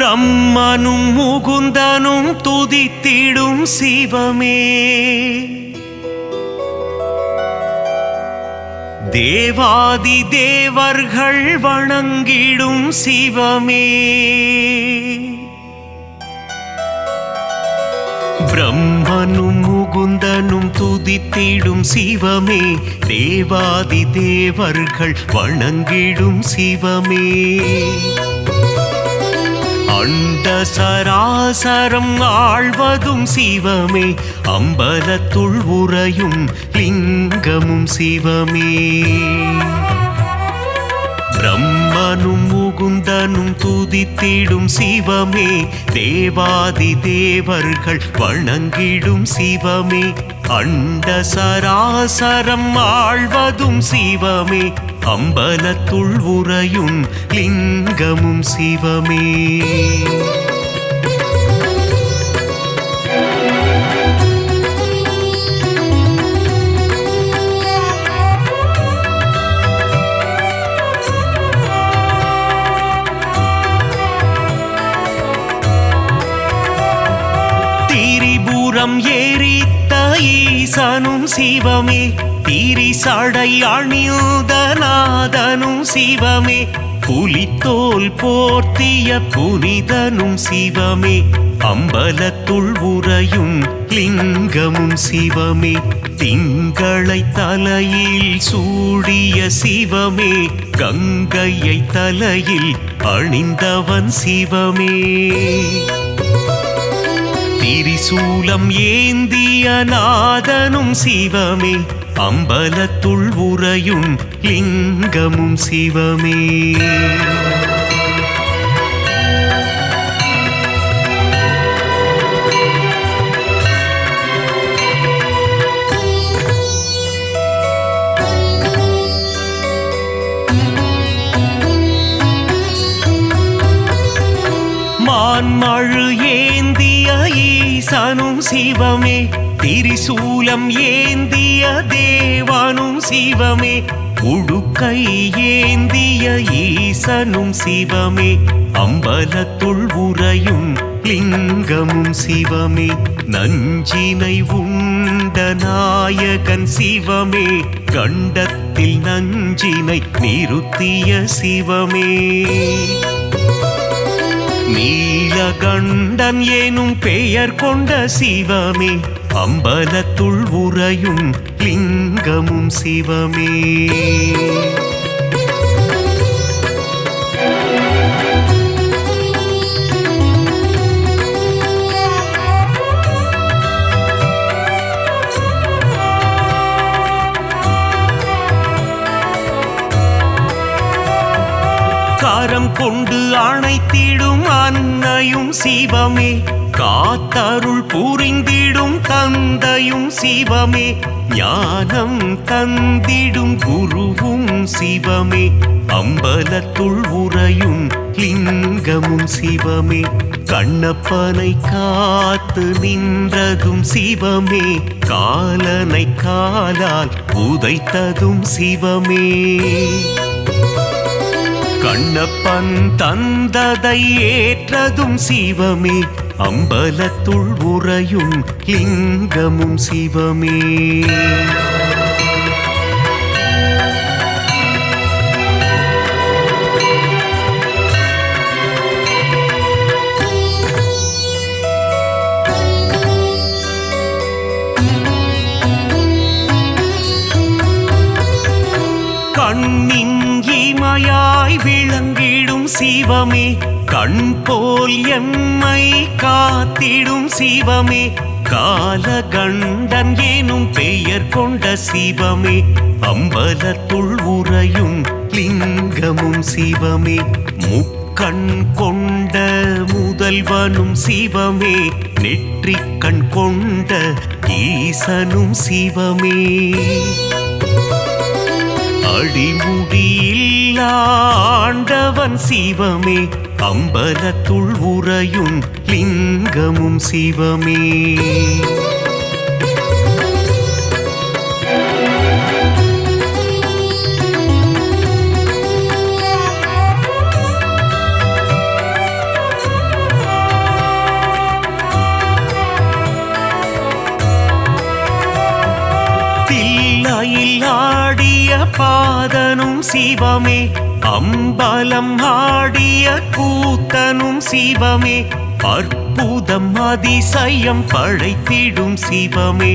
பிரம்மனும் முகுந்தனும் துதித்திடும் சிவமே, தேவாதி தேவர்கள் வணங்கிடும் சிவமே, பிரம்மனும் முகுந்தனும் துதித்திடும் சிவமே, தேவாதி தேவர்கள் வணங்கிடும் சிவமே, அண்ட சராசரம் ஆழ்வதும் சிவமே, அம்பலத்துள் உறையும் லிங்கமும் சிவமே, பிரம்மனும் முகுந்தனும் துதித்திடும் சிவமே, தேவாதி தேவர்கள் வணங்கிடும் சிவமே, அண்ட சராசரம் ஆழ்வதும் சிவமே, அம்பலத்துள் உறையும் லிங்கமும் சிவமே, திரிபுரம் எரித்த ஈசனும் சிவமே, திரிசடை அணிந்த நாதனும் சிவமே, புலித்தோல் போர்த்திய புனிதனும் சிவமே, அம்பலத்துள் உறையும் லிங்கமும் சிவமே, திங்களை தலையில் சூடிய சிவமே, கங்கையை தலையில் அணிந்தவன் சிவமே, திரிசூலம் ஏந்திய நாதனும் சிவமே, அம்பலத்துள் உறையும் லிங்கமும் சிவமே, மான்மழு ஏந்திய ஈசனும் சிவமே, திரிசூலம் ஏந்திய தேவனும் சிவமே, உடுக்கை ஏந்திய ஈசனும் சிவமே, அம்பலத்துள் உறையும் லிங்கமும் சிவமே, நஞ்சினை உண்ட நாயகன் சிவமே, கண்டத்தில் நஞ்சினை நிறுத்திய சிவமே, நீலகண்டன் எனும் பெயர் கொண்ட சிவமே, அம்பலத்துள் உறையும் லிங்கமும் சிவமே, கரம் கொண்டு அணைத்திடும் அன்னையும் சிவமே, காத்தருள் புரிந்திடும் தந்தையும் சிவமே, ஞானம் தந்திடும் குருவும் சிவமே, அம்பலத்துள் உறையும் லிங்கமும் சிவமே, கண்ணப்பனை காத்து நின்றதும் சிவமே, காலனை காலால் உதைத்ததும் சிவமே, கண்ணப்பன் தந்ததை ஏற்றதும் சிவமே, அம்பலத்துள் உறையும் லிங்கமும் சிவமே, கண்ணின் இமையாய் விளங்கிடும் சிவமே, கண் போல் எம்மை காத்திடும் சிவமே, காலகண்டன் எனும் பெயர் கொண்ட சிவமே, அம்பலத்துள் உறையும் லிங்கமும் சிவமே, முக்கண் கொண்ட முதல்வனும் சிவமே, நெற்றிக்கண் கொண்ட ஈசனும் சிவமே, அடிமுடியில்லா ஆண்டவன் சிவமே, அம்பலத்துள் உறையும் லிங்கமும் சிவமே, பாதனும் சிவமே அம்பலம் ஆடிய கூத்தனும் சிவமே அற்புதம் அதிசயம் படைத்திடும் சிவமே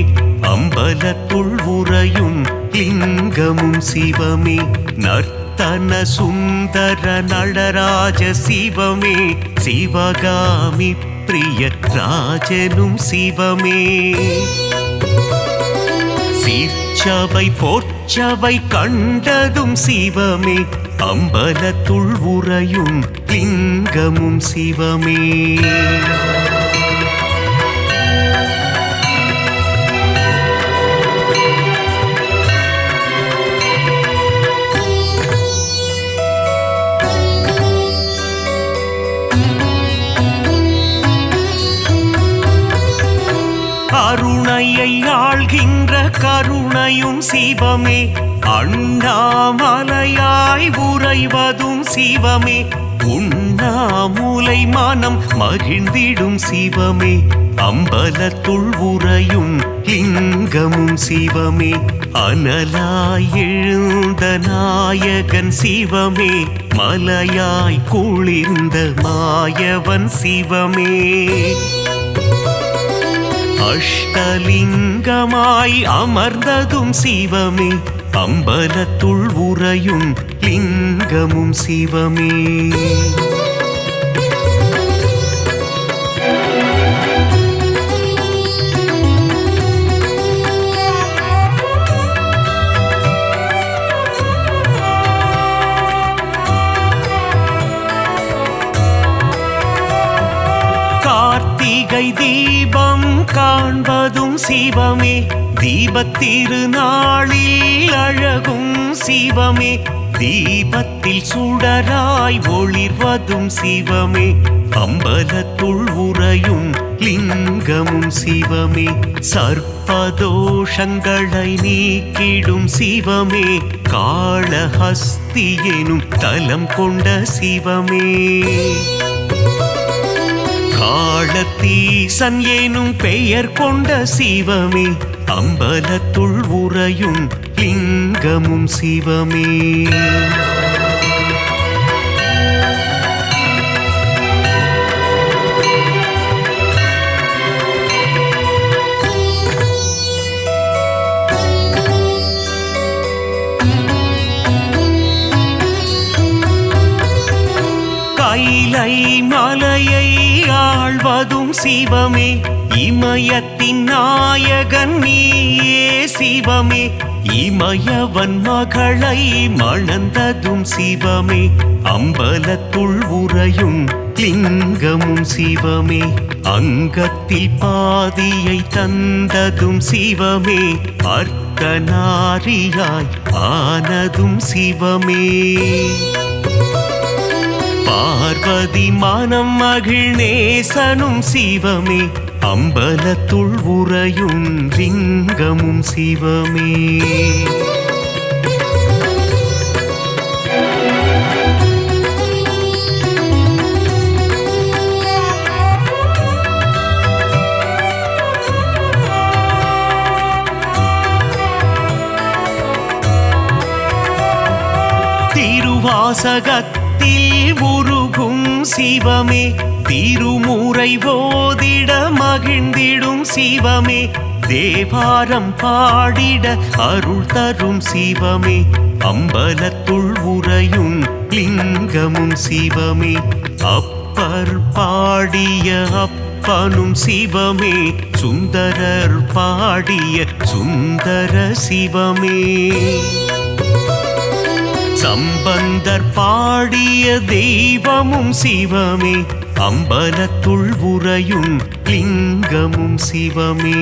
அம்பலத்துள் உறையும் லிங்கமும் சிவமே நர்த்தன சுந்தர நடராஜ சிவமே சிவகாமி பிரிய ராஜனும் சிவமே சீர்ச்சபை போர்ச்சபை கண்டதும் சிவமே அம்பலத்துள் உறையும் லிங்கமும் சிவமே கருணையை ஆள்கின்ற கருணையும் சிவமே அண்ணாமலையாய் உறைவதும் சிவமே உண்ணாமுலை மனம் மகிழ்ந்திடும் சிவமே அம்பலத்துள் உறையும் லிங்கமும் சிவமே அனலாய் எழுந்த நாயகன் சிவமே மலையாய் குளிர்ந்த மாயவன் சிவமே அஷ்டலிங்கமாய் அமர்ந்ததும் சிவமே அம்பலத்துள் உறையும் லிங்கமும் சிவமே கார்த்திகை தீபம் காண்பதும் சிவமே தீபத்திருநாளில் அழகும் சிவமே தீபத்தில் சுடராய் ஒளிர்வதும் சிவமே அம்பலத்துள் உறையும் லிங்கமும் சிவமே சர்ப்பதோஷங்களை நீக்கிடும் சிவமே காளஹஸ்தி எனும் தலம் கொண்ட சிவமே காளத்தீசன் எனும் பெயர் கொண்ட சிவமே அம்பலத்துள் உறையும் லிங்கமும் சிவமே கைலை மலையை ஆழ்வதும் சிவமே இமயத்தின் நாயகன் நீயே சிவமே இமயவன் மகளை மணந்ததும் சிவமே அம்பலத்துள் உறையும் லிங்கமும் சிவமே அங்கத்தில் பாதியை தந்ததும் சிவமே அர்த்தநாரியாய் ஆனதும் சிவமே பார்வதி மனம் மகிழ்நேசனும் சிவமே அம்பலத்துள் உறையும் லிங்கமும் சிவமே திருவாசகத்தில் உருகும் சிவமே திருமுறை ஓதிட மகிழ்ந்திடும் சிவமே தேவாரம் பாடிட அருள் தரும் சிவமே அம்பலத்துள் உறையும் லிங்கமும் சிவமே அப்பர் பாடிய அப்பனும் சிவமே சுந்தரர் பாடிய சுந்தர சிவமே சம்பந்தர் பாடிய தெய்வமும் சிவமே அம்பலத்துள் உறையும் லிங்கமும் சிவமே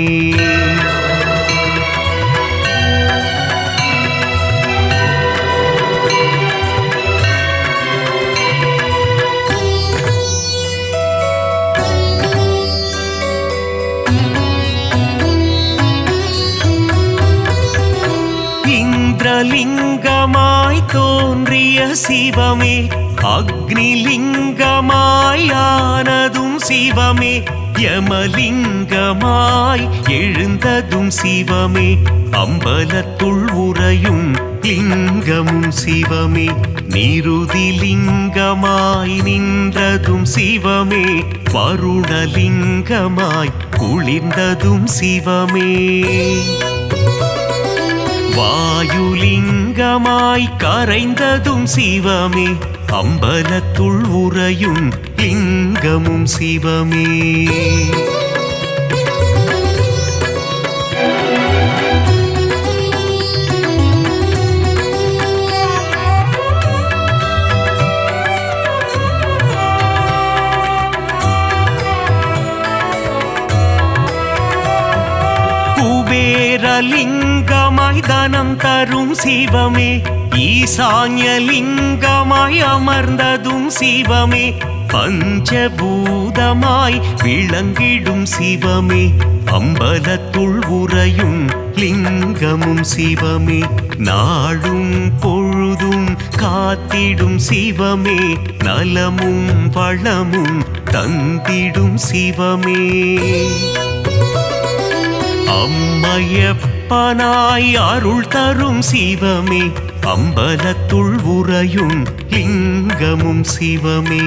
இந்திரலிங்கமாய் தோன்றிய சிவமே அக்னிலிங்கமாய் ஆனதும் சிவமே யமலிங்கமாய் எழுந்ததும் சிவமே அம்பலத்துள் உறையும் லிங்கமும் சிவமே நிருதிலிங்கமாய் நின்றதும் சிவமே வருணலிங்கமாய் குளிர்ந்ததும் சிவமே வாயுலிங்கமாய் கரைந்ததும் சிவமே அம்பலத்துள் உறையும் லிங்கமும் சிவமே குபேரலிங்கமாய் தனம் தரும் சிவமே ஈசான்யலிங்கமாய் அமர்ந்ததும் சிவமே பஞ்சபூதமாய் விளங்கிடும் சிவமே அம்பலத்துள் உறையும் லிங்கமும் சிவமே நாடும் பொழுதும் காத்திடும் சிவமே நலமும் வளமும் தந்திடும் சிவமே அம்மையப்பனாய் அருள் தரும் சிவமே அம்பலத்துள் உறையும் லிங்கமும் சிவமே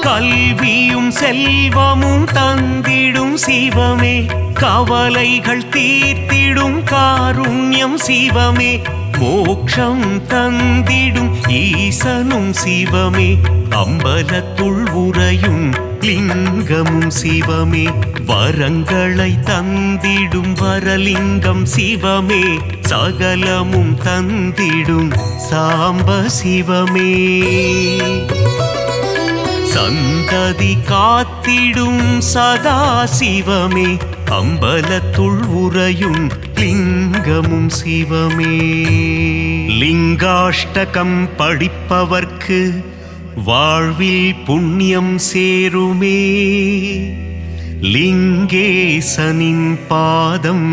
கல்வியும் செல்வமும் தந்திடும் சிவமே கவலைகள் தீர்த்திடும் காருண்யம் சிவமே மோட்சம் தந்திடும் ஈசனும் சிவமே அம்பலத்துள் உறையும் லிங்கமும் சிவமே வரங்களை தந்திடும் வரலிங்கம் சிவமே சகலமும் தந்திடும் சாம்ப சிவமே சந்ததி காத்திடும் சதா சிவமே அம்பலத்துள் உறையும் லிங்கமும் சிவமே லிங்காஷ்டகம் படிப்பவர்க்கு வாழ்வில் புண்ணியம் சேருமே லிங்கேசனின் பாதம்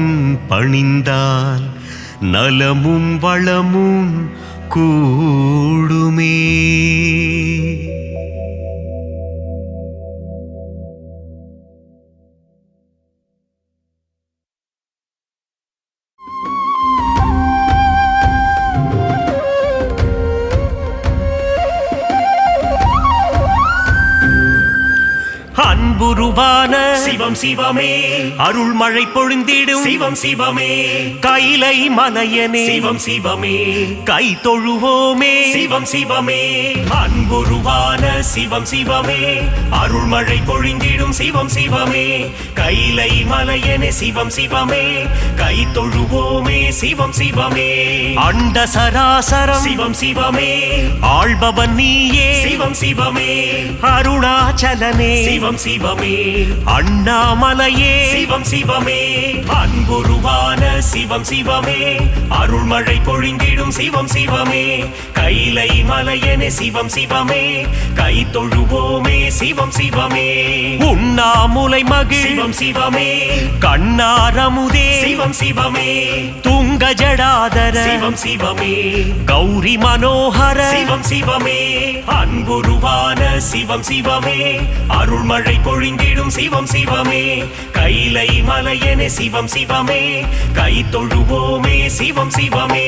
பணிந்தால் நலமும் வளமும் கூடுமே அன்புருவான சிவம் சிவமே அருள்மழை பொழிந்திடும் சிவம் சிவமே கைலை மலையனே சிவம் சிவமே கை தொழுவோமே சிவம் சிவமே அன்புருவான சிவம் சிவமே அருள்மழை பொழிந்திடும் சிவம் சிவமே கைலை மலையனே சிவம் சிவமே கை தொழுவோமே சிவம் சிவமே அண்ட சராசரம் சிவம் சிவமே ஆள்பவன் நீயே சிவம் சிவமே அருணாச்சலனே சிவம் சிவமே அண்ணாமலையே சிவம் சிவமே அன்புருவான சிவம் சிவமே அருள்மழை பொழிந்திடும் சிவம் சிவமே கைலை மலையனே சிவம் சிவமே கை தொழுவோமே சிவம் சிவமே உண்ணாமுலை மகிழ் சிவம் சிவமே கண்ணாரமுதே சிவம் சிவமே துங்க ஜடாதர சிவம் சிவமே கௌரி மனோகர சிவம் சிவமே அன்புருவான சிவம் சிவமே அருள்மழை பொழிந்திடும் சிவம் சிவமே கைலை மலையனே சிவம் சிவமே கை தொழுவோமே சிவம் சிவமே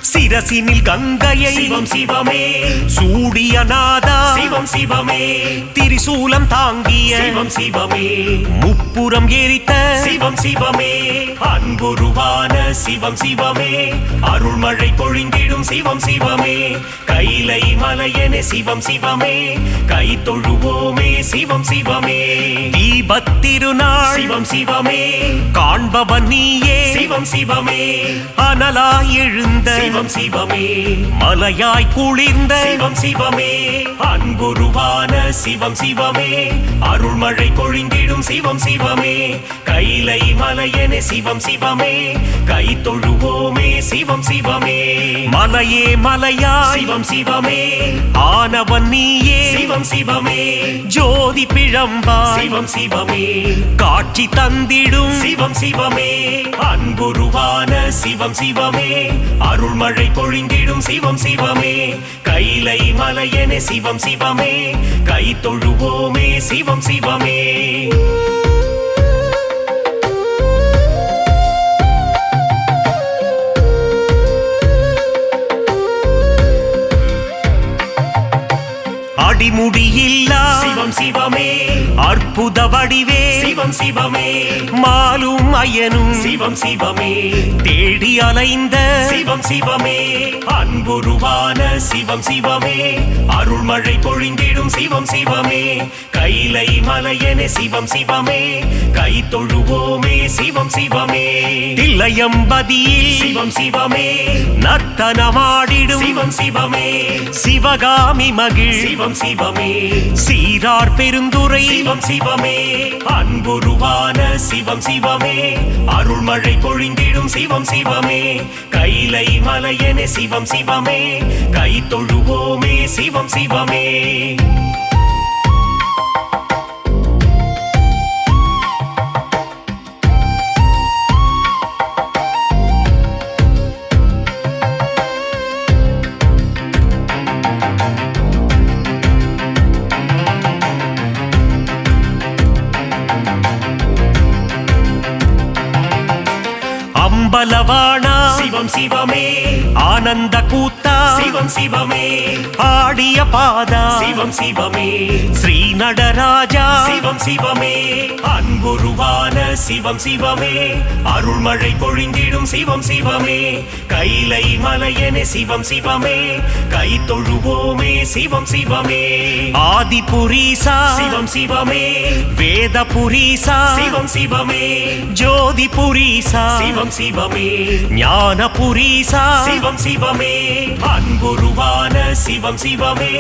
சிரசினில் கங்கையை சிவம் சிவமே சூடிய நாதா சிவம் சிவமே திரிசூலம் தாங்கிய சிவம் சிவமே முப்புறம் எரித்த சிவம் சிவமே அன்புருவான சிவம் சிவமே அருள்மழை பொழிந்திடும் சிவம் சிவமே கைலை மலையனே சிவம் சிவமே கை தொழுவோமே சிவம் சிவமே தீபத்திருநாள் சிவம் சிவமே காண்பவன் நீயே சிவம் சிவமே அனலாய் எழுந்த சிவம் சிவமே மலையாய் குளிர்ந்த சிவம் சிவமே அன்புருவான சிவம் சிவமே அருள்மழை பொழிந்திடும் சிவம் சிவமே கைலை மலையனே சிவம் சிவமே கை தொழுவோமே சிவம் சிவமே மலையே மலையாய் சிவம் சிவமே ஆனவன் நீயே சிவம் சிவமே ஜோதி பிழம்பாய் சிவம் சிவமே காட்சி தந்திடும் சிவம் சிவமே அன்புருவான சிவம் சிவமே அருள்மழை பொழிந்திடும் சிவம் சிவமே கைலை மலையென சிவம் சிவமே கை தொழுவோமே சிவம் சிவமே அடிமுடியில்லா சிவம் சிவமே அற்புத வடிவே சிவம் சிவமே மாலும் ஐயனும் சிவம் சிவமே தேடி அலைந்த சிவம் சிவமே அன்புருவான சிவம் சிவமே அருள்மழை பொழிந்திடும் சிவம் சிவமே கைலை மலையென சிவம் சிவமே கை தொழுவோமே சிவம் சிவமே தில்லையம்பதியில் சிவம் சிவமே நர்த்தனமாடிடும் சிவம் சிவமே சிவகாமி மகிழ் சிவம் சிவமே சீரார் பெருந்துரை சிவம் சிவமே அன்புருவான சிவம் சிவமே அருள்மழை பொழிந்திடும் சிவம் சிவமே கைலை மலையென சிவம் சிவமே கை தொழுவோமே சிவம் சிவமே அம்பலவாணா சிவம் சிவமே ஆனந்த கூத்தா சிவம் சிவமே ஆடிய பாதா சிவம் சிவமே ஸ்ரீ நடராஜா சிவம் சிவமே அன்புருவான சிவம் சிவமே அருள்மழை பொழிந்திடும் சிவம் சிவமே கைலை மலையென சிவம் சிவமே கை தொழுவோமே சிவம் சிவமே ஆதிபுரீசா சிவம் சிவமே வேதபுரீசா சிவம் சிவமே ஜோதிபுரீசா சிவம் சிவமே ஞானபுரீசா சிவம் சிவமே அன்புருவான சிவம் சிவமே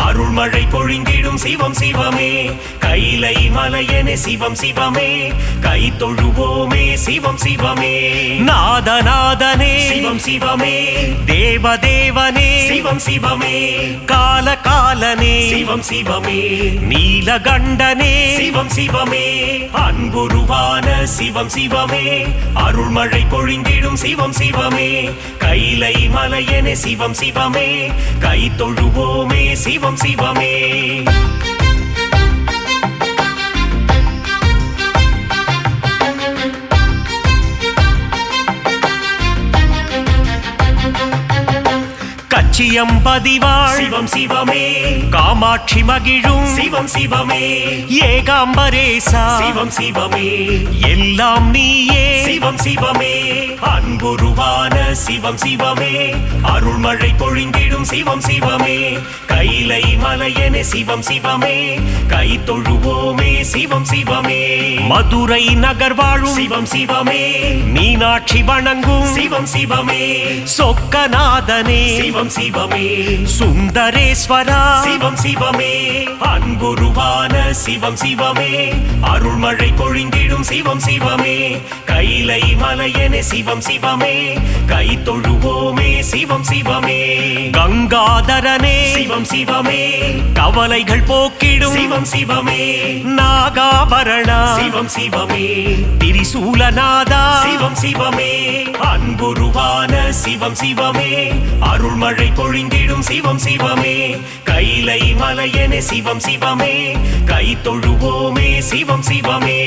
அருள்மழை பொழிந்திடும் சிவம் சிவமே கைலை மலையென சிவம் சிவமே கை தொழுவோமே சிவம் சிவமே நாதநாதனே சிவம் சிவமே தேவதேவனே சிவம் சிவமே கால காலனே சிவம் சிவமே நீலகண்டனே சிவம் சிவமே அன்புருவான சிவம் சிவமே அருள்மழை பொழிந்திடும் சிவம் சிவமே கைலை மலையென சிவம் சிவமே கை தொழுவோமே சிவம் சிவமே கச்சியம்பதிவாள் சிவம் சிவமே காமாட்சி மகிழும் சிவம் சிவமே ஏகாம்பரேசா சிவம் சிவமே எல்லாம் நீயே சிவம் சிவமே அன்புருவான சிவம் சிவமே அருள்மழை பொழிந்திடும் சிவம் சிவமே கைலை மலையென சிவம் சிவமே கை தொழுவோமே சிவம் சிவமே மதுரை நகர் வாழும் சிவம் சிவமே மீனாட்சி வணங்கும் சிவம் சிவமே சொக்கநாதனே சிவம் சிவமே சுந்தரேஸ்வரா சிவம் சிவமே அன்புருவான சிவம் சிவமே அருள்மழை பொழிந்திடும் சிவம் சிவமே கைலை மலையென சிவம் சிவமே கை தொழுவோமே சிவம் சிவமே கங்காதரனே சிவம் சிவமே கவலைகள் போக்கிடும் சிவம் சிவமே நாகாபரணா சிவம் சிவமே திரிசூலநாதா சிவம் சிவமே அன்புருவான சிவம் சிவமே அருள்மழை பொழிந்திடும் சிவம் சிவமே கைலை மலையென சிவம் சிவமே கை தொழுவோமே சிவம் சிவமே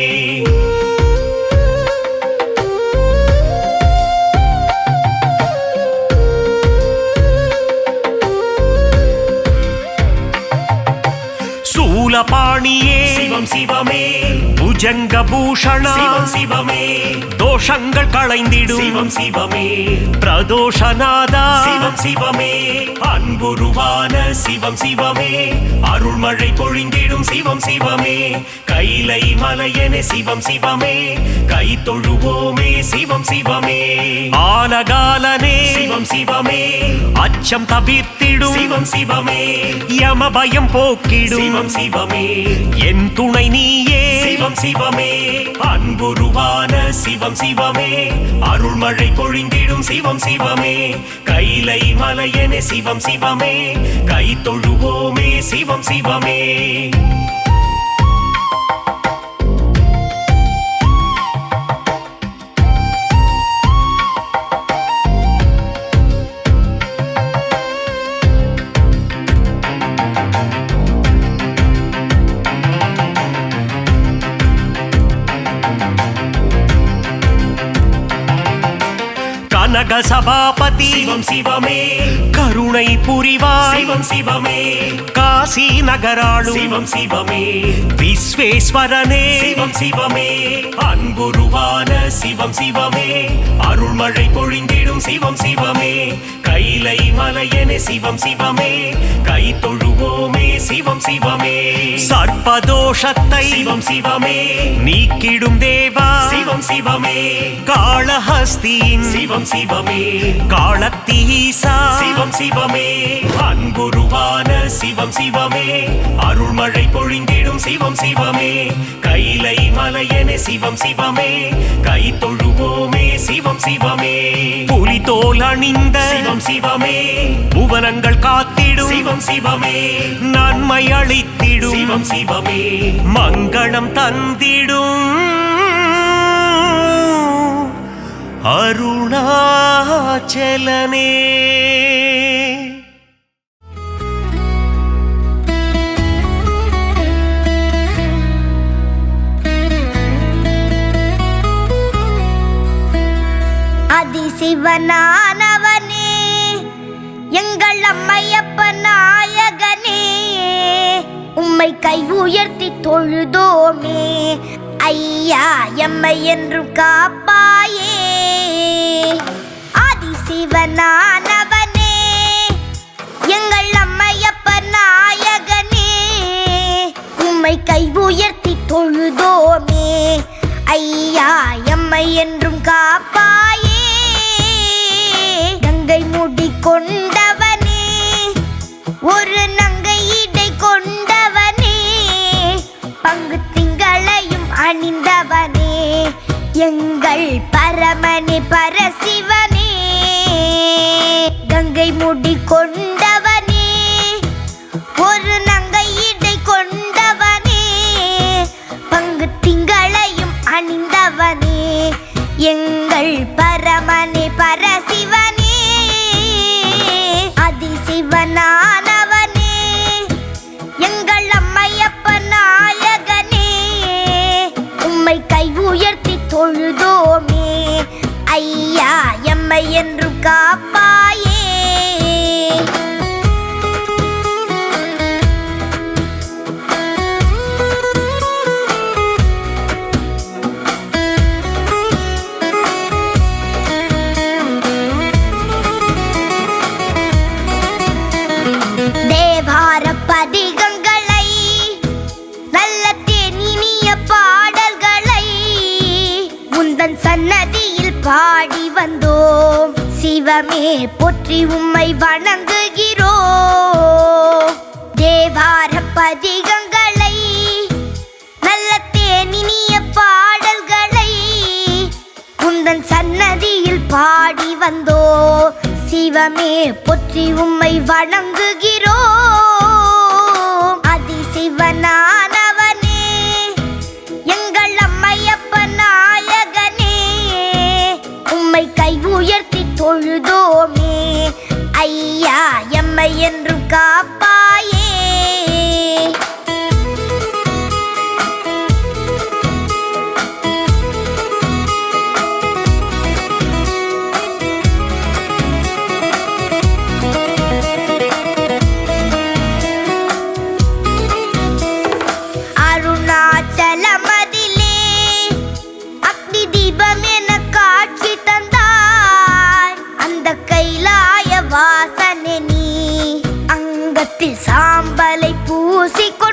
சூலபாணியே சிவம் சிவமே புஜங்க பூஷணா சிவம் சிவமே தோஷங்கள் களைந்திடும் சிவம் சிவமே பிரதோஷநாதா சிவம் சிவமே அன்புருவான சிவம் சிவமே அருள்மழை பொழிந்திடும் சிவம் சிவமே கைலை மலையென சிவம் சிவமே கை தொழுவோமே சிவம் சிவமே ஆலகாலனே சிவம் சிவமே அச்சம் தவிர்த்திடும் சிவம் சிவமே யம பயம் போக்கிடும் சிவம் சிவமே என் துணை நீயே சிவம் சிவமே அன்புருவான சிவம் சிவமே அருள்மழை பொழிந்திடும் சிவம் சிவமே கைலை மலையனே சிவம் சிவமே கை தொழுவோமே சிவம் சிவமே கனக சபாபதி சிவம் சிவமே கருணை புரிவாய் சிவம் சிவமே காசி நகராளும் சிவம் சிவமே விஸ்வேஸ்வரனே சிவம் சிவமே அன்புருவான சிவம் சிவமே அருள்மழை பொழிந்திடும் சிவம் சிவமே கைலை மலையனே சிவம் சிவமே கை தொழுவோமே சிவம் சிவமே சர்ப்பதோஷத்தை சிவம் சிவமே நீக்கிடும் தேவா சிவம் சிவமே காளஹஸ்தியின் சிவம் சிவமே காளத்தீசா சிவம் சிவமே அன்புருவான சிவம் சிவமே அருள்மழை பொழிந்திடும் சிவம் சிவமே கைலை மலையனே சிவம் சிவமே கை தொழுவோமே சிவம் சிவமே புலிதோல் அணிந்த சிவம் சிவமே புவனங்கள் காத்திடும் சிவம் சிவமே நன்மை அளித்திடும் சிவம் சிவமே மங்களம் தந்திடும் அருணாச்சலனே அதிசிவனானவனே எங்கள் அம்மையப்ப நாயகனே உம்மை கை உயர்த்தி தொழுதோமே ஐயா எம்மை என்றும் காப்பாயே ஆதிசிவனானவனே எங்கள் அம்மையப்ப நாயகனே உம்மை கை உயர்த்தி தொழுதோமே ஐயா எம்மை என்றும் காப்பாயே கங்கை முடி கொண்டவனே ஒரு நங்கை இடை கொண்டவனே பங்கு திங்களையும் அணிந்தவனே எங்கள் பரமனே பரசிவனே கங்கை முடி கொண்டவனே ஒரு நங்கை இடை கொண்டவனே பங்கு திங்களையும் அணிந்தவனே எங்கள் பரமனே பரசிவனே அதிசிவனானவனே எங்கள் அம்மையப்ப நாயகனே உம்மை கை உயர்த்தி தொழுதோமே ஐயா எம்மை என்றும் காப்பாயே பதிகங்களை நல்ல தேனினிய பாடல்களை உந்தன் சன்னதியில் பாடி வந்தோம் சிவமே போற்றி உம்மை வணங்குகிறோம் தேவார பதிகங்களை நல்ல தேனினிய பாடல்களை உந்தன் சன்னதியில் பாடி வந்தோம் சிவமே போற்றி உம்மை வணங்குகிறோம் அதிசிவனானவனே எங்கள் அம்மையப்ப நாயகனே உம்மை கை உயர்த்தி தொழுதோமே ஐயா எம்மை என்றும் காப்பாயே சாம்பலை பூசிக்கொண்டாய்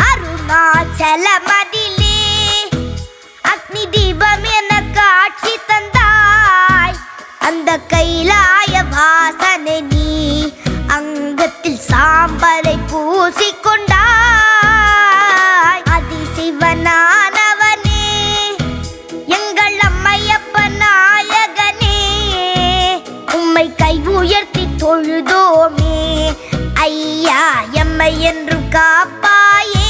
அருணாச்சலமதிலே அக்னி தீபம் என காட்சி தந்தாய் அந்த கைலாய கை உயர்த்தி தொழுதோமே ஐயா எம்மை என்றும் காப்பாயே.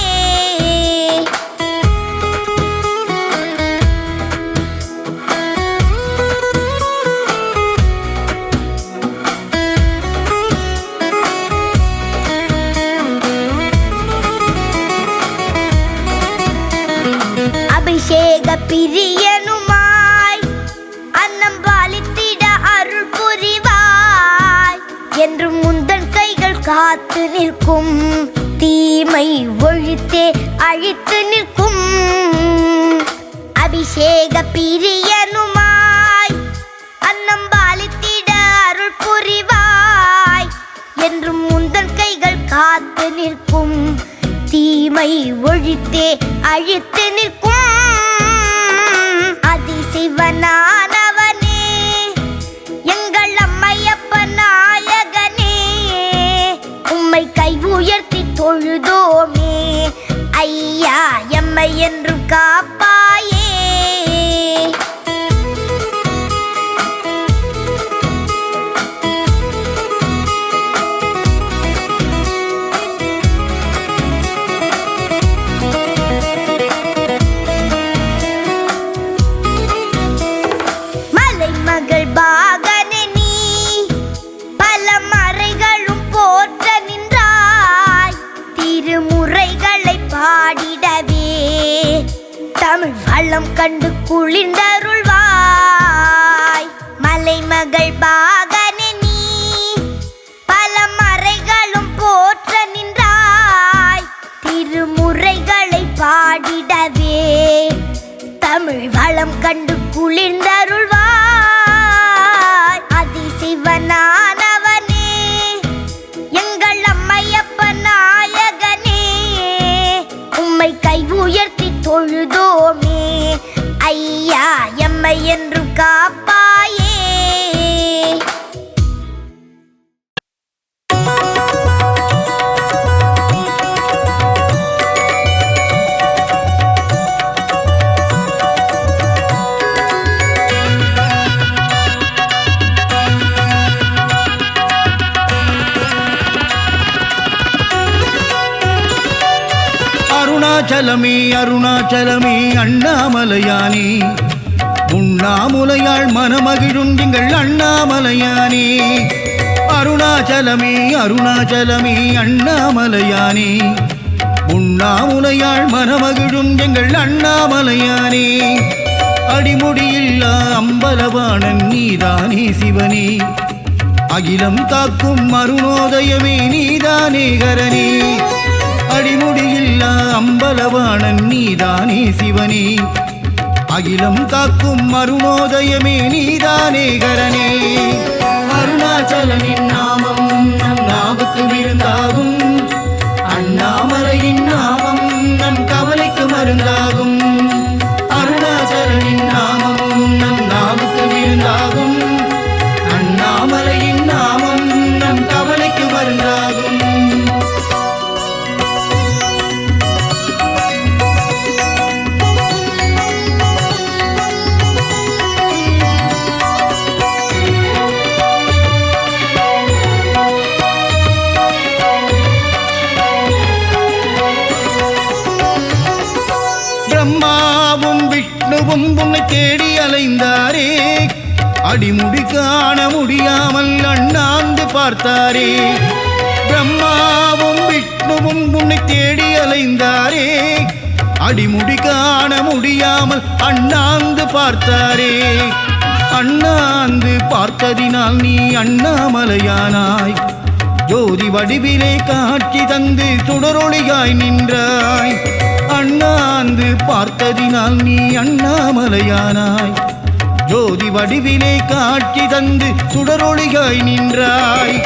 அபிஷேக பிரியனுமாய் அன்னம் பாலித்திட அருள் புரிவாய் என்று முந்தன் கைகள் காத்து நிற்கும் தீமை ஒழித்தே அழித்து நிற்கும். அபிஷேக பிரியனுமாய் அன்னம் பாலித்திட அருள் புரிவாய் என்று முந்தன் கைகள் காத்து நிற்கும் தீமை ஒழித்தே அழித்து நிற்கும். அதிசிவனானவனே எங்கள் அம்மையப்ப நாயகனே உம்மை கை உயர்த்தி தொழுதோமே ஐயா எம்மை என்றும் காப்பாயே. பாகனே நீ பல மறைகளும் போற்ற நின்றாய் திருமுறைகளை பாடிடவே தமிழ் வளம் கண்டு குளிர்ந்தருள்வாய். மலைமகள் பாகனே நீ பல மறைகளும் போற்ற நின்றாய் திருமுறைகளை பாடிடவே தமிழ் வளம் கண்டு குளிர்ந்தருள்வாய். அதிசிவனானவனே எங்கள் அம்மையப்ப நாயகனே உம்மை கை உயர்த்தி தொழுதோமே ஐயா எம்மை என்றும் காப்பாயே. அருணாச்சலமே அருணாச்சலமே அண்ணாமலையானே உண்ணாமுலையாள் மனமகிழும் எங்கள் அண்ணாமலையானே. அருணாச்சலமே அருணாச்சலமே அண்ணாமலையானே உண்ணாமுலையாள் மனமகிழும் எங்கள் அண்ணாமலையானே. அடிமுடியில்லா அம்பலவாணன் நீதானே சிவனே அகிலம் காக்கும் அருணோதயமே நீதானே கரனே. அடிமுடியில்லா அம்பலவாணன் நீதானே சிவனே அகிலம் காக்கும் அருணோதயமே நீதானே கரனே. அருணாச்சலனின் நாமம் நம் நாவுக்கு விருந்தாகும் அண்ணாமலையின் நாமம் நம் கவலைக்கு மருந்தாகும். அருணாச்சலனின் நாமம் நம் நாவுக்கு விருந்தாகும் அண்ணாமலையின் நாமம் நம் கவலைக்கு மருந்தாகும். பிரம்மாவும் விஷ்ணுவும் உன்னை தேடி அலைந்தாரே அடிமுடி காண முடியாமல் அண்ணாந்து பார்த்தாரே. பிரம்மாவும் விஷ்ணுவும் உன்னை தேடி அலைந்தாரே அடிமுடி காண முடியாமல் அண்ணாந்து பார்த்தாரே. அண்ணாந்து பார்த்ததினால் நீ அண்ணாமலையானாய் ஜோதி வடிவிலே காட்சி தந்து சுடரொளியாய் நின்றாய். அண்ணாந்து பார்த்ததினால் நீ அண்ணாமலையானாய் ஜோதி வடிவிலே காட்சி தந்து சுடரொளியாய் நின்றாய்.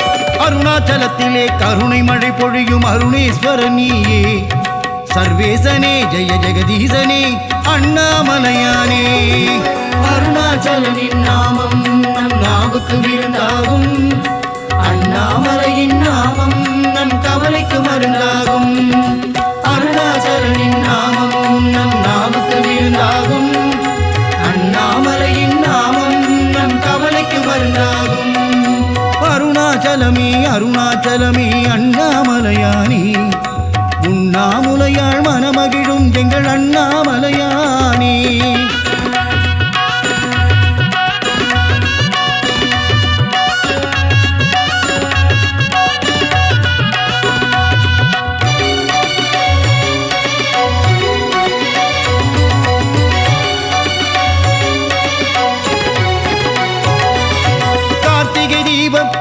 அருணாச்சலத்திலே கருணை மழை பொழியும் அருணேஸ்வரன் நீயே சர்வேசனே ஜெய ஜெகதீசனே அண்ணாமலையானே. அருணாச்சலனின் நாமம் நம் நாவுக்கு விருந்தாகும் அண்ணாமலையின் நாமம் நம் கவலைக்கு மருந்தாகும். அருணாச்சலனின் நாமம் நம் நாவுக்கு விருந்தாகும் அண்ணாமலையின் நாமம் நம் கவலைக்கு மருந்தாகும். அருணாச்சலமே அருணாச்சலமே அண்ணாமலையானே உண்ணாமுலையாள் மனமகிழும் எங்கள் அண்ணாமலையானே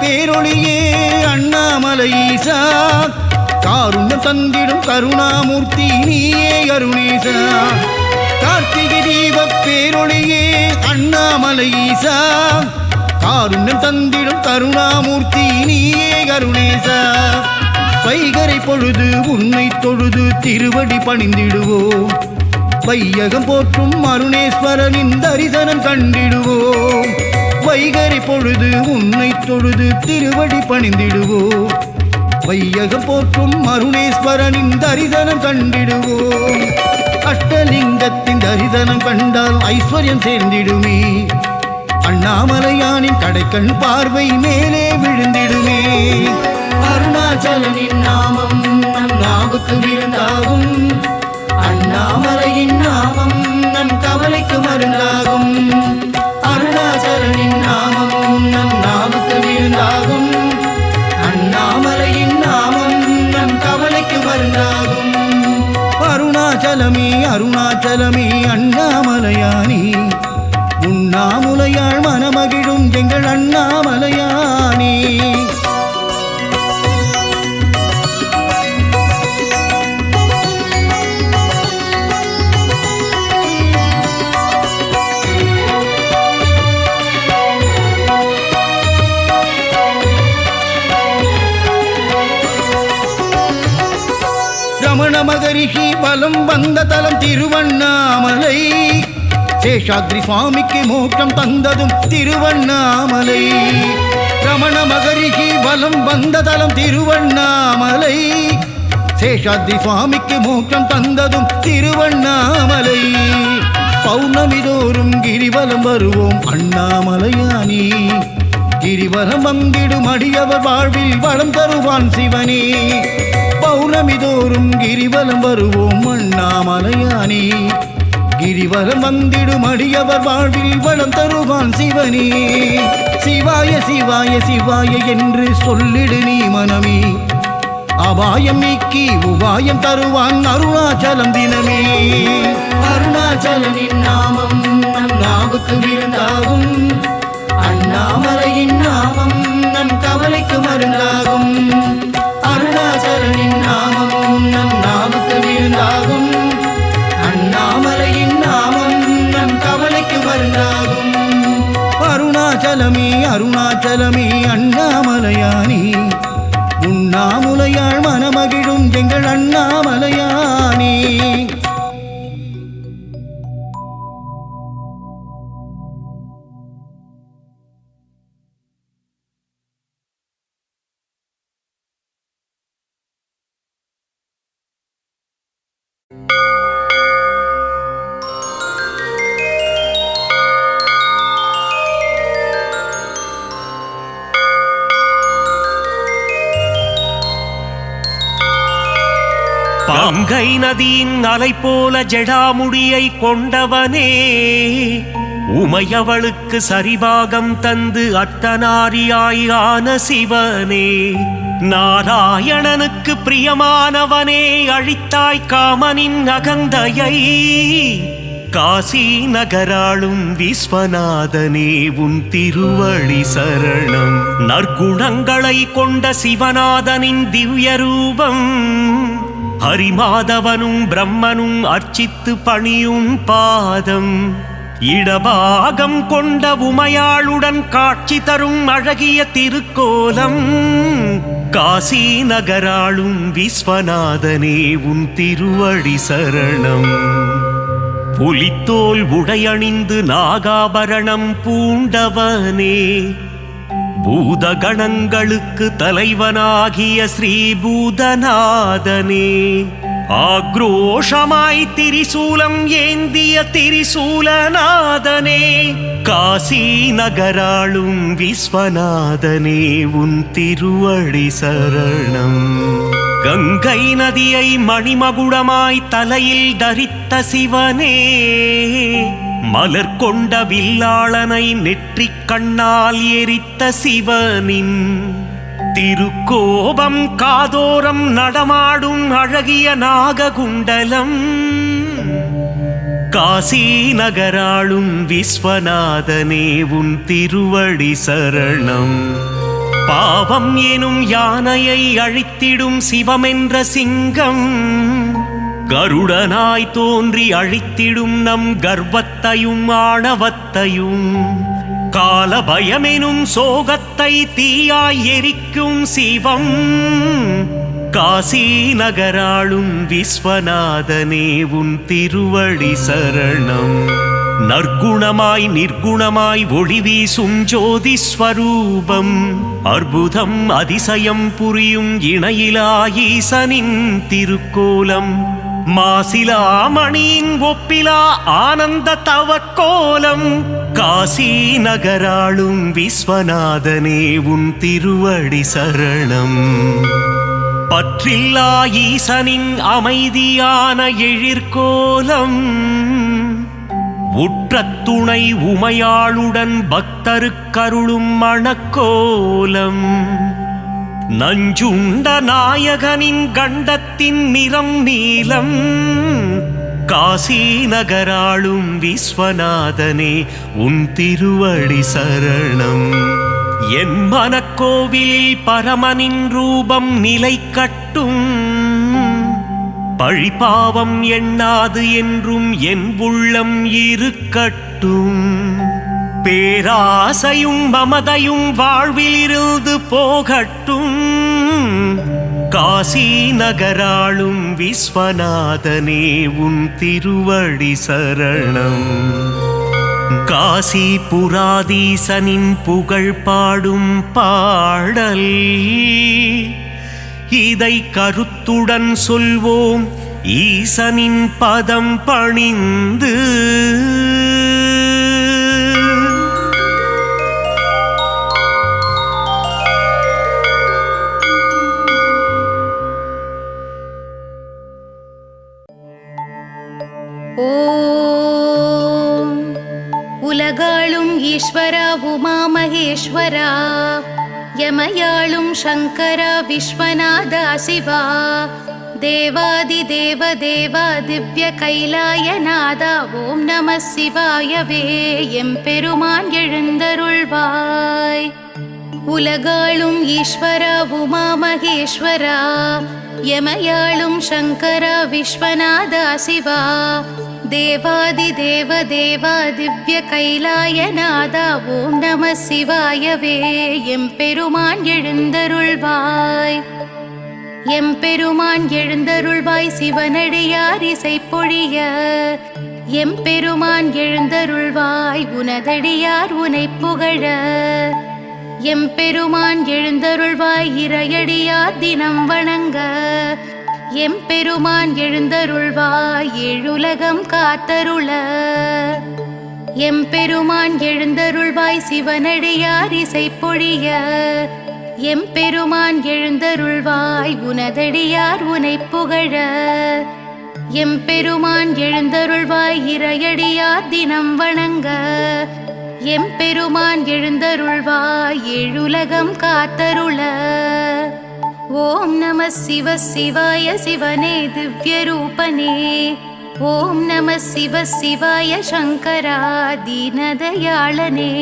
பேரொளியே அண்ணாமலை ஈசா காருண்யம் தந்திடும் கருணாமூர்த்தி நீயே அருணேசா கார்த்திகை தீப பேரொளியே அண்ணாமலை ஈசா காருண்யம் தந்திடும் கருணாமூர்த்தி நீயே அருணேசா வைகரை பொழுது உன்னை தொழுது திருவடி பணிந்திடுவோம் வையகம் போற்றும் அருணேஸ்வரனின் தரிசனம் கண்டிடுவோம் வைகரை பொழுது உன்னை தொழுது திருவடி பணிந்திடுவோம் வையகம் போற்றும் அருணேஸ்வரனின் தரிசனம் கண்டிடுவோம் அஷ்டலிங்கத்தின் தரிசனம் கண்டால் ஐஸ்வர்யம் சேர்ந்திடுமே அண்ணாமலையானின் கடைக்கண் பார்வை மேலே விழுந்திடுமே அருணாச்சலனின் நாமம் நம் நாவுக்கு விருந்தாகும் அண்ணாமலையின் நாமம் நம் கவலைக்கு மருந்தாகும் அருணாச்சலனின் நாமம் நம் நாவுக்கு விருந்தாகும் அண்ணாமலையின் நாமம் நம் கவலைக்கு மருந்தாகும் அருணாச்சலமே அருணாச்சலமே அண்ணாமலையானே உண்ணாமுலையாள் மனமகிழும் எங்கள் அண்ணாமலையானே ரமண மகரிஷி பலம் வந்த தலம் திருவண்ணாமலை சேஷாத்ரி சுவாமிக்கு மோட்சம் தந்ததும் திருவண்ணாமலை ரமண மகரிஷி பலம் வந்த தலம் திருவண்ணாமலை சேஷாத்ரி சுவாமிக்கு மோட்சம் தந்ததும் திருவண்ணாமலை பௌர்ணமி தோறும் கிரிவலம் வருவோம் அண்ணாமலையானே கிரிவலம் வந்திடும் அடியவர் வாழ்வில் வளம் தருவான் சிவனே பௌர்ணமி தோறும் கிரிவலம் வருவோம் அண்ணாமலையானே கிரிவலம் வந்திடும் அடியவர் வாழ்வில் வளம் தருவான் சிவனே சிவாய சிவாய சிவாய என்று சொல்லிடு நீ மனமே அபாயம் நீக்கி உபாயம் தருவான் அருணாச்சலம் தினமே அருணாச்சலனின் நாமம் நம் நாவுக்கு விருந்தாகும் அண்ணாமலையின் நாமம் நம் கவலைக்கு மருந்தாகும் அருணாச்சலனின் நாமம் நம் நாவுக்கு விருந்தாகும் அண்ணாமலையின் நாமம் நம் கவலைக்கு மருந்தாகும் அருணாச்சலமே அருணாச்சலமே அண்ணாமலையானே உண்ணாமுலையாள் மனமகிழும் எங்கள் அண்ணாமலையானே பங்கை நதியின் அலை போல ஜடாமுடியை கொண்டவனே உமையவளுக்கு சரிபாகம் தந்து அர்த்தநாரியாய் ஆன சிவனே நாராயணனுக்கு பிரியமானவனே அழித்தாய் காமனின் அகந்தையை காசி நகராளும் விஸ்வநாதனே உன் திருவடி சரணம் நற்குணங்களை கொண்ட சிவநாதனின் திவ்ய ரூபம் ஹரிமாதவனும் பிரம்மனும் அர்ச்சித்து பணியும் பாதம் இடபாகம் கொண்ட உமையாளுடன் காட்சி தரும் அழகிய திருக்கோலம் காசி நகராளும் விஸ்வநாதனே உன் திருவடி சரணம் புலித்தோல் உடையணிந்து நாகாபரணம் பூண்டவனே பூதகணங்களுக்கு தலைவனாகிய ஸ்ரீ பூதநாதனே ஆக்ரோஷமாய் திரிசூலம் ஏந்திய திரிசூலநாதனே, காசி நகராளும் விஸ்வநாதனே, உன் திருவடி சரணம். கங்கை நதியை மணிமகுடமாய் தலையில் தரித்த சிவனே, மலர் கொண்ட வில்லாளனை நெற்றிக் கண்ணால் எரித்த சிவனின் திருக்கோபம் காதோரம் நடமாடும் அழகிய நாககுண்டலம், காசி நகராளும் விஸ்வநாதனே, உன் திருவடி சரணம். பாவம் எனும் யானையை அழித்திடும் சிவமென்ற சிங்கம், கருடனாய் தோன்றி அழித்திடும் நம் கர்வத்தையும் ஆணவத்தையும், கால பயமெனும் சோகத்தை தீயாய் எரிக்கும் சிவம், காசி நகராளும் விஸ்வநாதனே, உன் திருவடி சரணம். நற்குணமாய் நிர்குணமாய் ஒளி வீசும் ஜோதி ஸ்வரூபம், அற்புதம் அதிசயம் புரியும் இணையிலா ஈசனின் திருக்கோலம், மாசிலா மணியின் ஒப்பிலா ஆனந்த தவக்கோலம், காசி நகராளும் விஸ்வநாதனே, உன் திருவடி சரணம். பற்றில்லா ஈசனின் அமைதியான எழிற்கோலம், உற்ற துணை உமையாளுடன் பக்தருக்கருளும் மணக்கோலம், நஞ்சுண்ட நாயகனின் கண்டத்தின் நிறம் நீலம், காசி நகராளும் விஸ்வநாதனே, உன் திருவடி சரணம். என் மனக்கோவிலில் பரமனின் ரூபம் நிலை கட்டும், பழிபாவம் எண்ணாது என்றும் என் உள்ளம் இருக்கட்டும், பேராசையும் மமதையும் வாழ்விலிருந்து போகட்டும், காசி நகராளும் விஸ்வநாதனே, உன் திருவடி சரணம். காசி புராதீசனின் புகழ் பாடும் பாடல், இதை கருத்துடன் சொல்வோம் ஈசனின் பதம் பணிந்து. ஓம் உலகாளும் ஈஸ்வரா உமா மகேஸ்வரா, யமயாளும் சங்கரா விஸ்வநாதா சிவா, தேவாதி தேவ தேவா திவ்ய கைலாயநாதா, ஓம் நம சிவாயவே எம்பெருமான் எழுந்தருள்வாய். உலகாளும் ஈஸ்வரா உமா மகேஸ்வரா, யமயாளும் சங்கரா விஸ்வநாதா சிவா, தேவாதி தேவ தேவா திவ்ய கைலாயநாதா, ஓம் நம சிவாயவே எம்பெருமான் எழுந்தருள்வாய். எம்பெருமான் எழுந்தருள்வாய் சிவனடியார் இசை பொழிய, எம்பெருமான் எழுந்தருள்வாய் உனதடியார் உனை புகழ, எம்பெருமான் எழுந்தருள்வாய் இறையடியார் தினம் வணங்க, எம்பெருமான் எழுந்தருள்வாய் ஏழுலகம் காத்தருள, எம்பெருமான் எழுந்தருள்வாய் சிவனடியார் இசை பொழிய, எம்பெருமான் எழுந்தருள்வாய் உனதடியார் உனை புகழ, எம்பெருமான் எழுந்தருள்வாய் இறையடியார் தினம் வணங்க, எம்பெருமான் எழுந்தருள்வாய் ஏழுலகம் காத்தருள. ஓம் நம சிவ சிவாய சிவனே திவ்ய ரூபனே, ஓம் நம சிவ சிவாய சங்கரா தீனதயாளனே,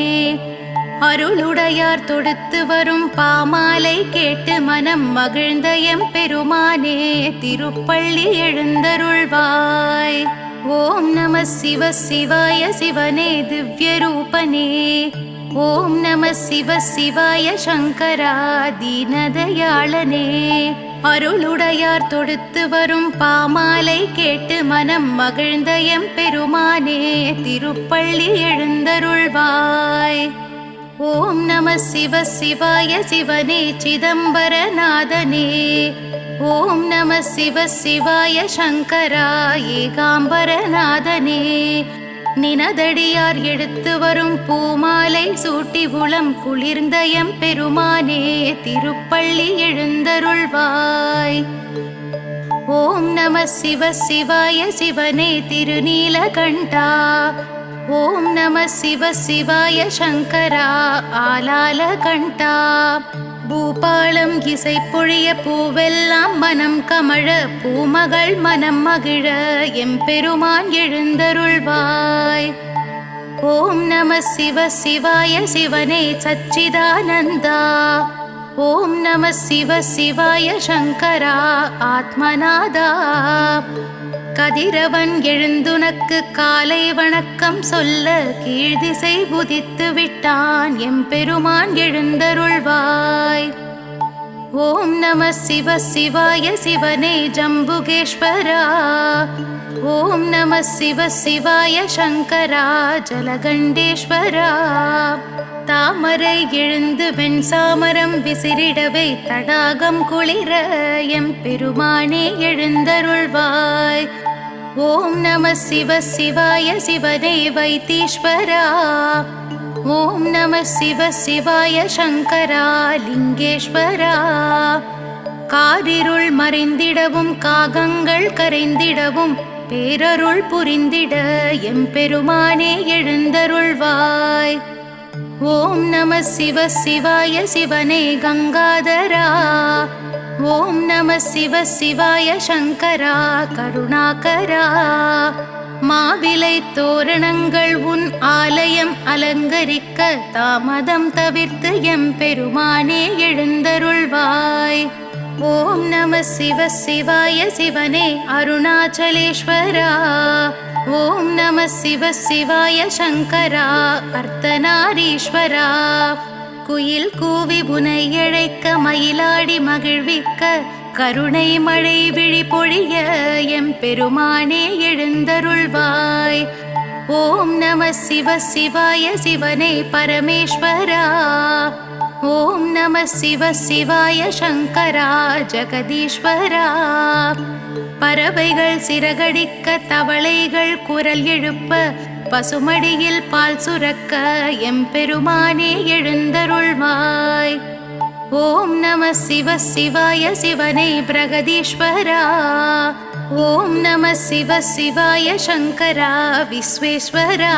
அருளுடையார் தொடுத்து வரும் பாமாலை கேட்டு மனம் மகிழ்ந்த எம்பெருமானே, திருப்பள்ளி எழுந்தருள்வாய். ஓம் நம சிவ சிவாய சிவனே திவ்ய ரூபனே, ஓம் நம சிவ சிவாய சங்கரா தீனதயாளனே, அருளுடையார் தொடுத்து வரும் பாமாலை கேட்டு மனம் மகிழ்ந்த எம்பெருமானே, திருப்பள்ளி எழுந்தருள்வாய். ஓம் நம சிவ சிவாய சிவனே சிதம்பரநாதனே, ஓம் நம சிவ சிவாய சங்கரா ஏகாம்பரநாதனே. நினதடியார் எடுத்து வரும் பூமாலை சூட்டி உளம் குளிர்ந்த எம் பெருமானே திருப்பள்ளி எழுந்தருள்வாய். ஓம் நம சிவ சிவாய சிவனே திருநீலகண்டா. ஓம் நம சிவ சிவாய சங்கரா ஆலாலகண்டா. பூபாலம் இசை பொழிய பூவெல்லாம் மனம் கமழ பூமகள் மனம் மகிழ எம்பெருமான் எழுந்தருள்வாய். ஓம் நம சிவ சிவாய சிவனே சச்சிதானந்தா. ஓம் நம சிவ சிவாய சங்கரா ஆத்மநாதா. கதிரவன் எழுந்துனக்கு காலை வணக்கம் சொல்ல கீழ்திசை உதித்து விட்டான் எம்பெருமான் எழுந்தருள்வாய். ஓம் நம சிவ சிவாய சிவனே ஜம்புகேஸ்வரா. ஓம் நம சிவ சிவாய சங்கரா ஜலகண்டேஸ்வரா. தாமரை எழுந்து வெண்சாமரம் விசிறிடவை தடாகம் குளிர எம்பெருமானே எழுந்தருள்வாய். ஓம் நம சிவ சிவாய சிவனே வைத்தீஸ்வரா. ஓம் நம சிவ சிவாய சங்கரா லிங்கேஸ்வரா. காரிருள் மறைந்திடவும் காகங்கள் கரைந்திடவும் பேரருள் புரிந்திட எம்பெருமானே எழுந்தருள்வாய். ஓம் நம சிவ சிவாய சிவனே கங்காதரா. ஓம் நம சிவ சிவாய சங்கரா கருணாகரா. மாவிலை தோரணங்கள் உன் ஆலயம் அலங்கரிக்க தாமதம் தவிர்த்து எம்பெருமானே எழுந்தருள்வாய். ஓம் நம சிவ சிவாய சிவனே அருணாச்சலேஸ்வரா. ஓம் நம சிவ சிவாய சங்கரா அர்த்தநாரீஸ்வரா. குயில் கூவி புனை இழைக்க மயிலாடி மகிழ்விக்க கருணை மழை விழி பொழிய எம்பெருமானே எழுந்தருள்வாய். ஓம் நம சிவ சிவாய சிவனே பரமேஸ்வரா. ஓம் நம சிவ சிவாய சங்கரா ஜெகதீஸ்வரா. பறவைகள் சிறகடிக்க தவளைகள் குரல் எழுப்ப பசுமடியில் பால் சுரக்க எம்பெருமானே எழுந்தருள்வாய். ஓம் நம சிவ சிவாய சிவனே பிரகதீஸ்வரா. ஓம் நம சிவ சிவாய சங்கரா விஸ்வேஸ்வரா.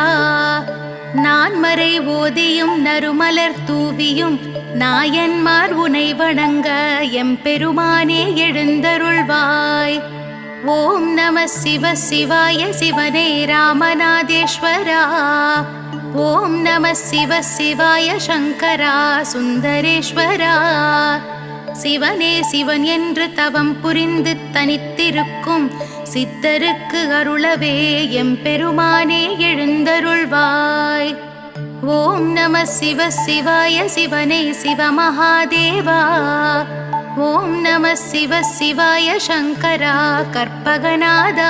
நான்மறை ஓதியும் நறுமலர் தூவியும் நாயன்மார் உனை வணங்க எம்பெருமானே எழுந்தருள்வாய். ஓம் நம சிவ சிவாய சிவனே ராமநாதேஸ்வரா. ஓம் நம சிவ சிவாய சங்கரா சுந்தரேஸ்வரா. சிவனே சிவன் என்று தவம் புரிந்து தனித்திருக்கும் சித்தருக்கு அருளவே எம்பெருமானே எழுந்தருள்வாய். ஓம் நம சிவ சிவாய சிவனே சிவமகாதேவா. ஓம் நம சிவ சிவாய சங்கரா கற்பகநாதா.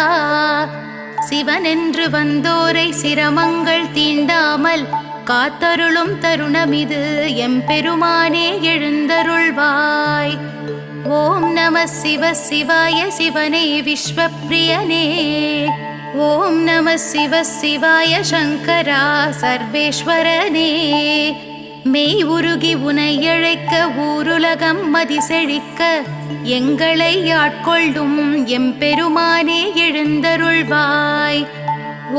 சிவனென்று வந்தோரை சிரமங்கள் தீண்டாமல் காத்தருளும் தருணமிது எம்பெருமானே எழுந்தருள்வாய். ஓம் நம சிவ சிவாய சிவனே விஸ்வப்பிரியனே. ஓம் நம சிவ சிவாய சங்கரா சர்வேஸ்வரனே. மெய் உருகி உனை அழைக்க ஊருலகம் மதிசெழிக்க எங்களை ஆட்கொள்ளும் எம்பெருமானே எழுந்தருள்வாய்.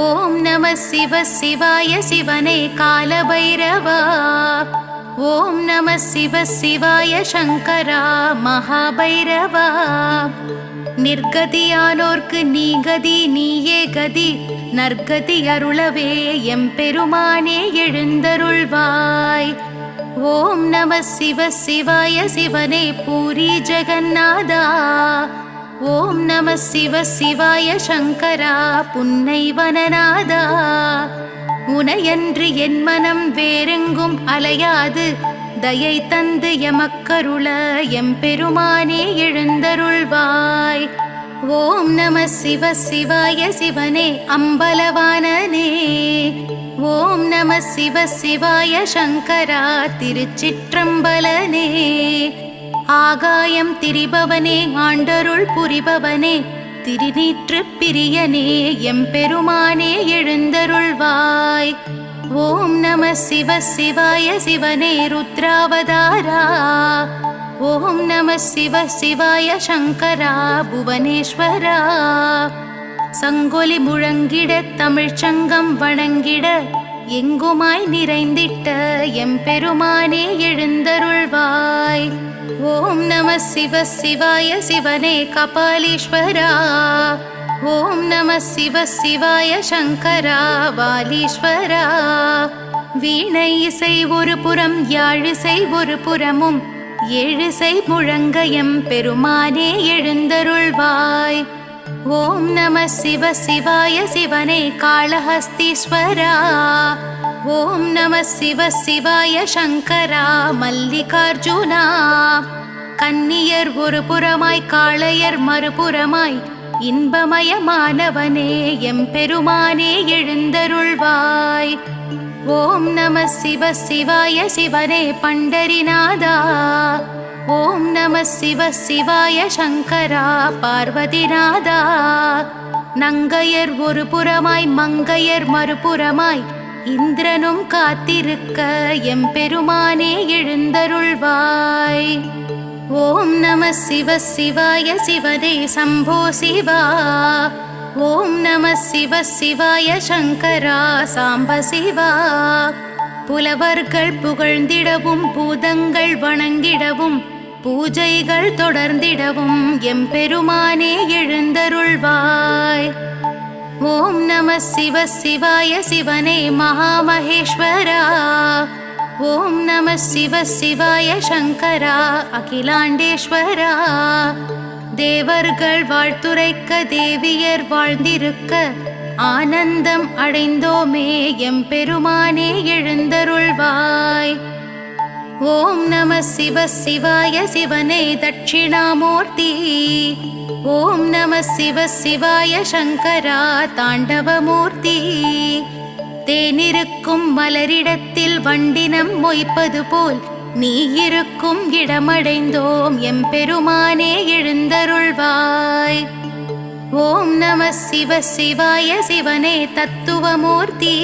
ஓம் நம சிவ சிவாய சிவனே காலபைரவா. ஓம் நம சிவ சிவாய சங்கரா மகாபைரவா. நிர்கதியானோர்க்கு நீ கதி நீயே கதி நற்கதி அருளவே எம்பெருமானே எழுந்தருள்வாய். ஓம் நம சிவ சிவாய சிவனே பூரி ஜெகநாதா. ஓம் நம சிவ சிவாய சங்கரா புன்னைவனநாதா. உனையன்று என் மனம் வேறெங்கும் அலையாது தயை தந்து எமக்கருள எம்பெருமானே எழுந்தருள்வாய். ஓம் நம சிவ சிவாய சிவனே அம்பலவானனே. ஓம் நம சிவ சிவாய சங்கரா திருச்சிற்றம்பலனே. ஆகாயம் திரிபவனே ஆண்டருள் புரிபவனே திருநீற்று பிரியனே எம்பெருமானே எழுந்தருள்வாய். ஓம் நம சிவ சிவாய சிவனே ருத்ராவதாரா. ஓம் நம சிவ சிவாய சங்கரா புவனேஸ்வரா. சங்கொலி முழங்கிட தமிழ்ச்சங்கம் வணங்கிட எங்குமாய் நிறைந்திட்ட எம்பெருமானே எழுந்தருள்வாய். ஓம் நம சிவ சிவாய சிவனே கபாலீஸ்வரா. ஓம் நம சிவ சிவாய சங்கரா வாலீஸ்வரா. வீணை இசை ஒரு புறம் யாழிசை ஒரு புறமும் ஏழிசை முழங்க எம்பெருமானே எழுந்தருள்வாய். ஓம் நம சிவ சிவாய சிவனே காளஹஸ்தீஸ்வரா. ஓம் நம சிவ சிவாய சங்கரா மல்லிகார்ஜுனா. கன்னியர் ஒரு புறமாய் காளையர் மறுபுறமாய் இன்பமயமானவனே எம்பெருமானே எழுந்தருள்வாய். ஓம் நம சிவ சிவாய சிவனே பண்டரிநாதா. ஓம் நம சிவ சிவாய சங்கரா பார்வதிநாதா. நங்கையர் ஒரு புறமாய் மங்கையர் மறுபுறமாய் இந்திரனும் காத்திருக்க எம்பெருமானே எழுந்தருள்வாய். ஓம் நம சிவ சிவாய சிவனே சம்போ சிவா. ஓம் நம சிவ சிவாய சங்கரா சாம்ப சிவா. புலவர்கள் புகழ்ந்திடவும் பூதங்கள் வணங்கிடவும் பூஜைகள் தொடர்ந்திடவும் எம்பெருமானே எழுந்தருள்வாய். ஓம் நம சிவ சிவாய சிவனே மகாமகேஸ்வரா. ஓம் நம சிவ சிவாய சங்கரா அகிலாண்டேஸ்வரா. தேவர்கள் வாழ்த்துரைக்க தேவியர் வாழ்ந்திருக்க ஆனந்தம் அடைந்தோமே எம்பெருமானே எழுந்தருள்வாய். ஓம் நம சிவ சிவாய சிவனே தட்சிணாமூர்த்தி. ஓம் நம சிவ சிவாய சங்கரா தாண்டவமூர்த்தி. தேனிருக்கும் மலரிடத்தில் வண்டினம் மொய்ப்பது போல் நீ இருக்கும் இடமடைந்தோம் எம்பெருமானே எழுந்தருள்வாய். ஓம் நம சிவ சிவாய சிவனே தத்துவமூர்த்தி.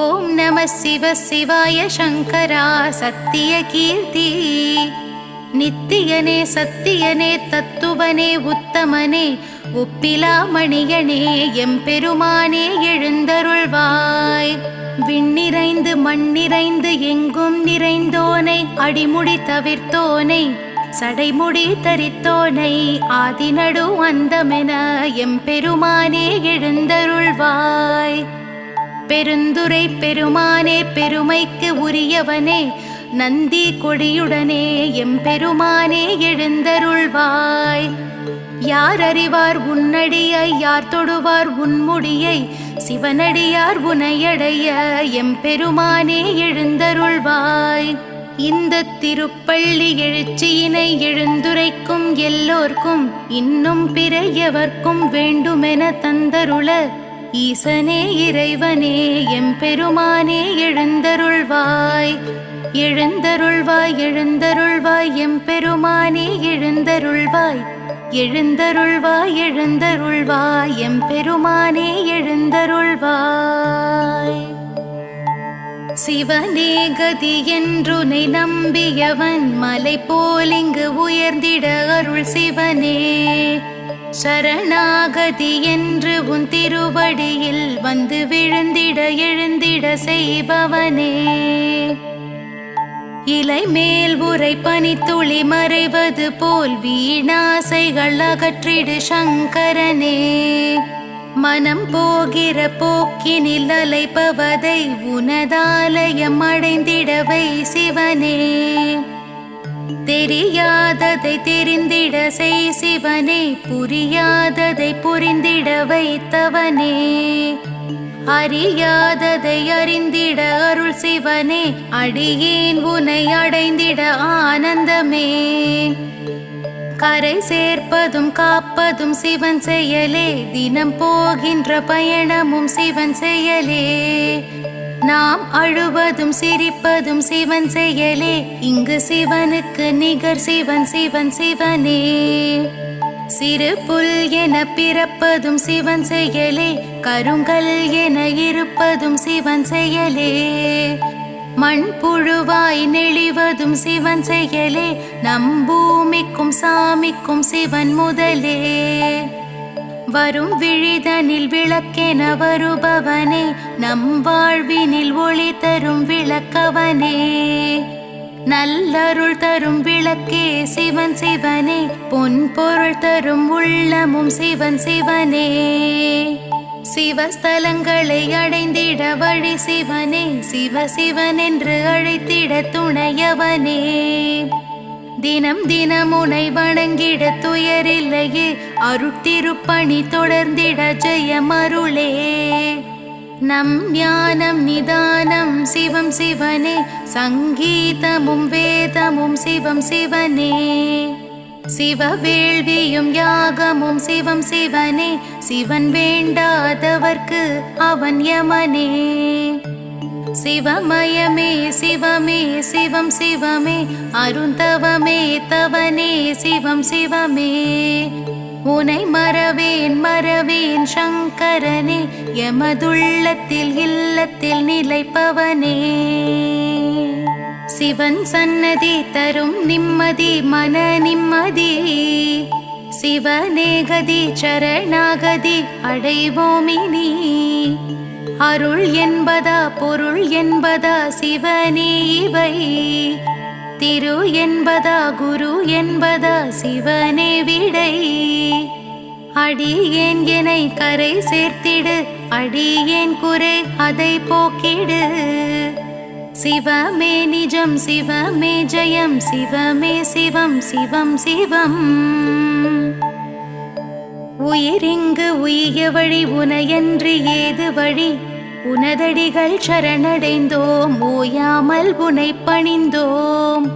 ஓம் நம சிவ சிவாய சங்கரா சத்திய கீர்த்தி. நித்தியனே சத்தியனே தத்துவனே உத்தமனே ஒப்பிலாமணியனே எம்பெருமானே எழுந்தருள்வாய். விண்ணிறைந்து மண்ணிறைந்து எங்கும் நிறைந்தோனை அடிமுடி தவிர்த்தோனை சடைமுடி தரித்தோனை ஆதிநடு அந்தமென எம்பெருமானே எழுந்தருள்வாய். பெருந்துரை பெருமானே பெருமைக்கு உரியவனே நந்தி கொடியுடனே எம்பெருமானே எழுந்தருள்வாய். யார் அறிவார் உன்னடியை யார் தொடுவார் உன்முடியை சிவனடியார் உனையடைய எம்பெருமானே எழுந்தருள்வாய். இந்த திருப்பள்ளி எழுச்சியினை எழுந்துரைக்கும் எல்லோர்க்கும் இன்னும் பிற எவர்க்கும் வேண்டுமென தந்தருள ஈசனே இறைவனே எம்பெருமானே எழுந்தருள்வாய். எழுந்தருள்வாய் எழுந்தருள்வாய் எம்பெருமானே எழுந்தருள்வாய். எழுந்தருள்வாய் எழுந்தருள்வாய் எம்பெருமானே எழுந்தருள்வாய். சிவனே கதி என்றுனை நம்பியவன் மலை போலிங்கு உயர்ந்திட அருள் சிவனே. சரணாகதி என்று உன் திருவடியில் வந்து விழுந்திட எழுந்திட செய்பவனே. இலை மேல் உரை பனித்துளி மறைவது போல் வீணாசைகள் அகற்றிடு சங்கரனே. மனம் போகிற போக்கினில் அலைப்பவதை உனதாலயம் அடைந்திடவை சிவனே. தெரியாததை தெரிந்திட செய் சிவனே புரியாததை புரிந்திட வைத்தவனே. அறியாததை அறிந்திட அருள் சிவனே அடியேன் உனை அடைந்திட ஆனந்தமே. கரை சேர்ப்பதும் காப்பதும் சிவன் செயலே தினம் போகின்ற பயணமும் சிவன் செயலே. நாம் அழுவதும் சிரிப்பதும் சிவன் செயலே. இங்கு சிவனுக்கு நிகர் சிவன் சிவன் சிவனே. சிறு புல் என பிறப்பதும் சிவன் செயலே. கருங்கல் என இருப்பதும் சிவன் செயலே. மண் புழுவாய் நெளிவதும் சிவன் செயலே. நம் பூமிக்கும் சாமிக்கும் சிவன் முதலே. வரும் விழிதனில் விளக்கென வருபவனே. நம் வாழ்வினில் ஒளி தரும் விளக்கவனே. நல்லருள் தரும் விளக்கே சிவன் சிவனே. பொன் பொருள் தரும் உள்ளமும் சிவன் சிவனே. சிவஸ்தலங்களை அடைந்திட வழி சிவனே. சிவ சிவன் என்று அழைத்திட துணையவனே. தினம் தினம் உனை வணங்கிட துயரில்லையே. அருட்திருப்பணி தொடர்ந்திட ஜெயமருளே. நம் ஞானம் நிதானம் சிவம் சிவனே. சங்கீதமும் வேதமும் சிவம் சிவனே. சிவ வேள்வியும் யாகமும் சிவம் சிவனே. சிவன் வேண்டாதவர்க்கு அவன் யமனே. சிவமயமே சிவமே சிவம் சிவமே. அருந்தவமே தவனே சிவம் சிவமே. உனை மறவேன் மறவேன் சங்கரனே. எமதுள்ளத்தில் இல்லத்தில் நிலைப்பவனே. சிவன் சன்னதி தரும் நிம்மதி மன நிம்மதி. சிவநேகதி சரணாகதி அடைவோமினி. அருள் என்பதா பொருள் என்பதா சிவனே இவை. திரு என்பதா குரு என்பதா சிவனே விடை. அடியேன் எனை கரை சேர்த்திடு. அடியேன் குறை அதை போக்கிடு. சிவமே நிஜம் சிவமே ஜெயம். சிவமே சிவம் சிவம் சிவம். உயிரிங்கு உய்ய வழி உனையன்றி ஏது வழி. உனதடிகள் சரணடைந்தோம். ஓயாமல் உனை பணிந்தோம்.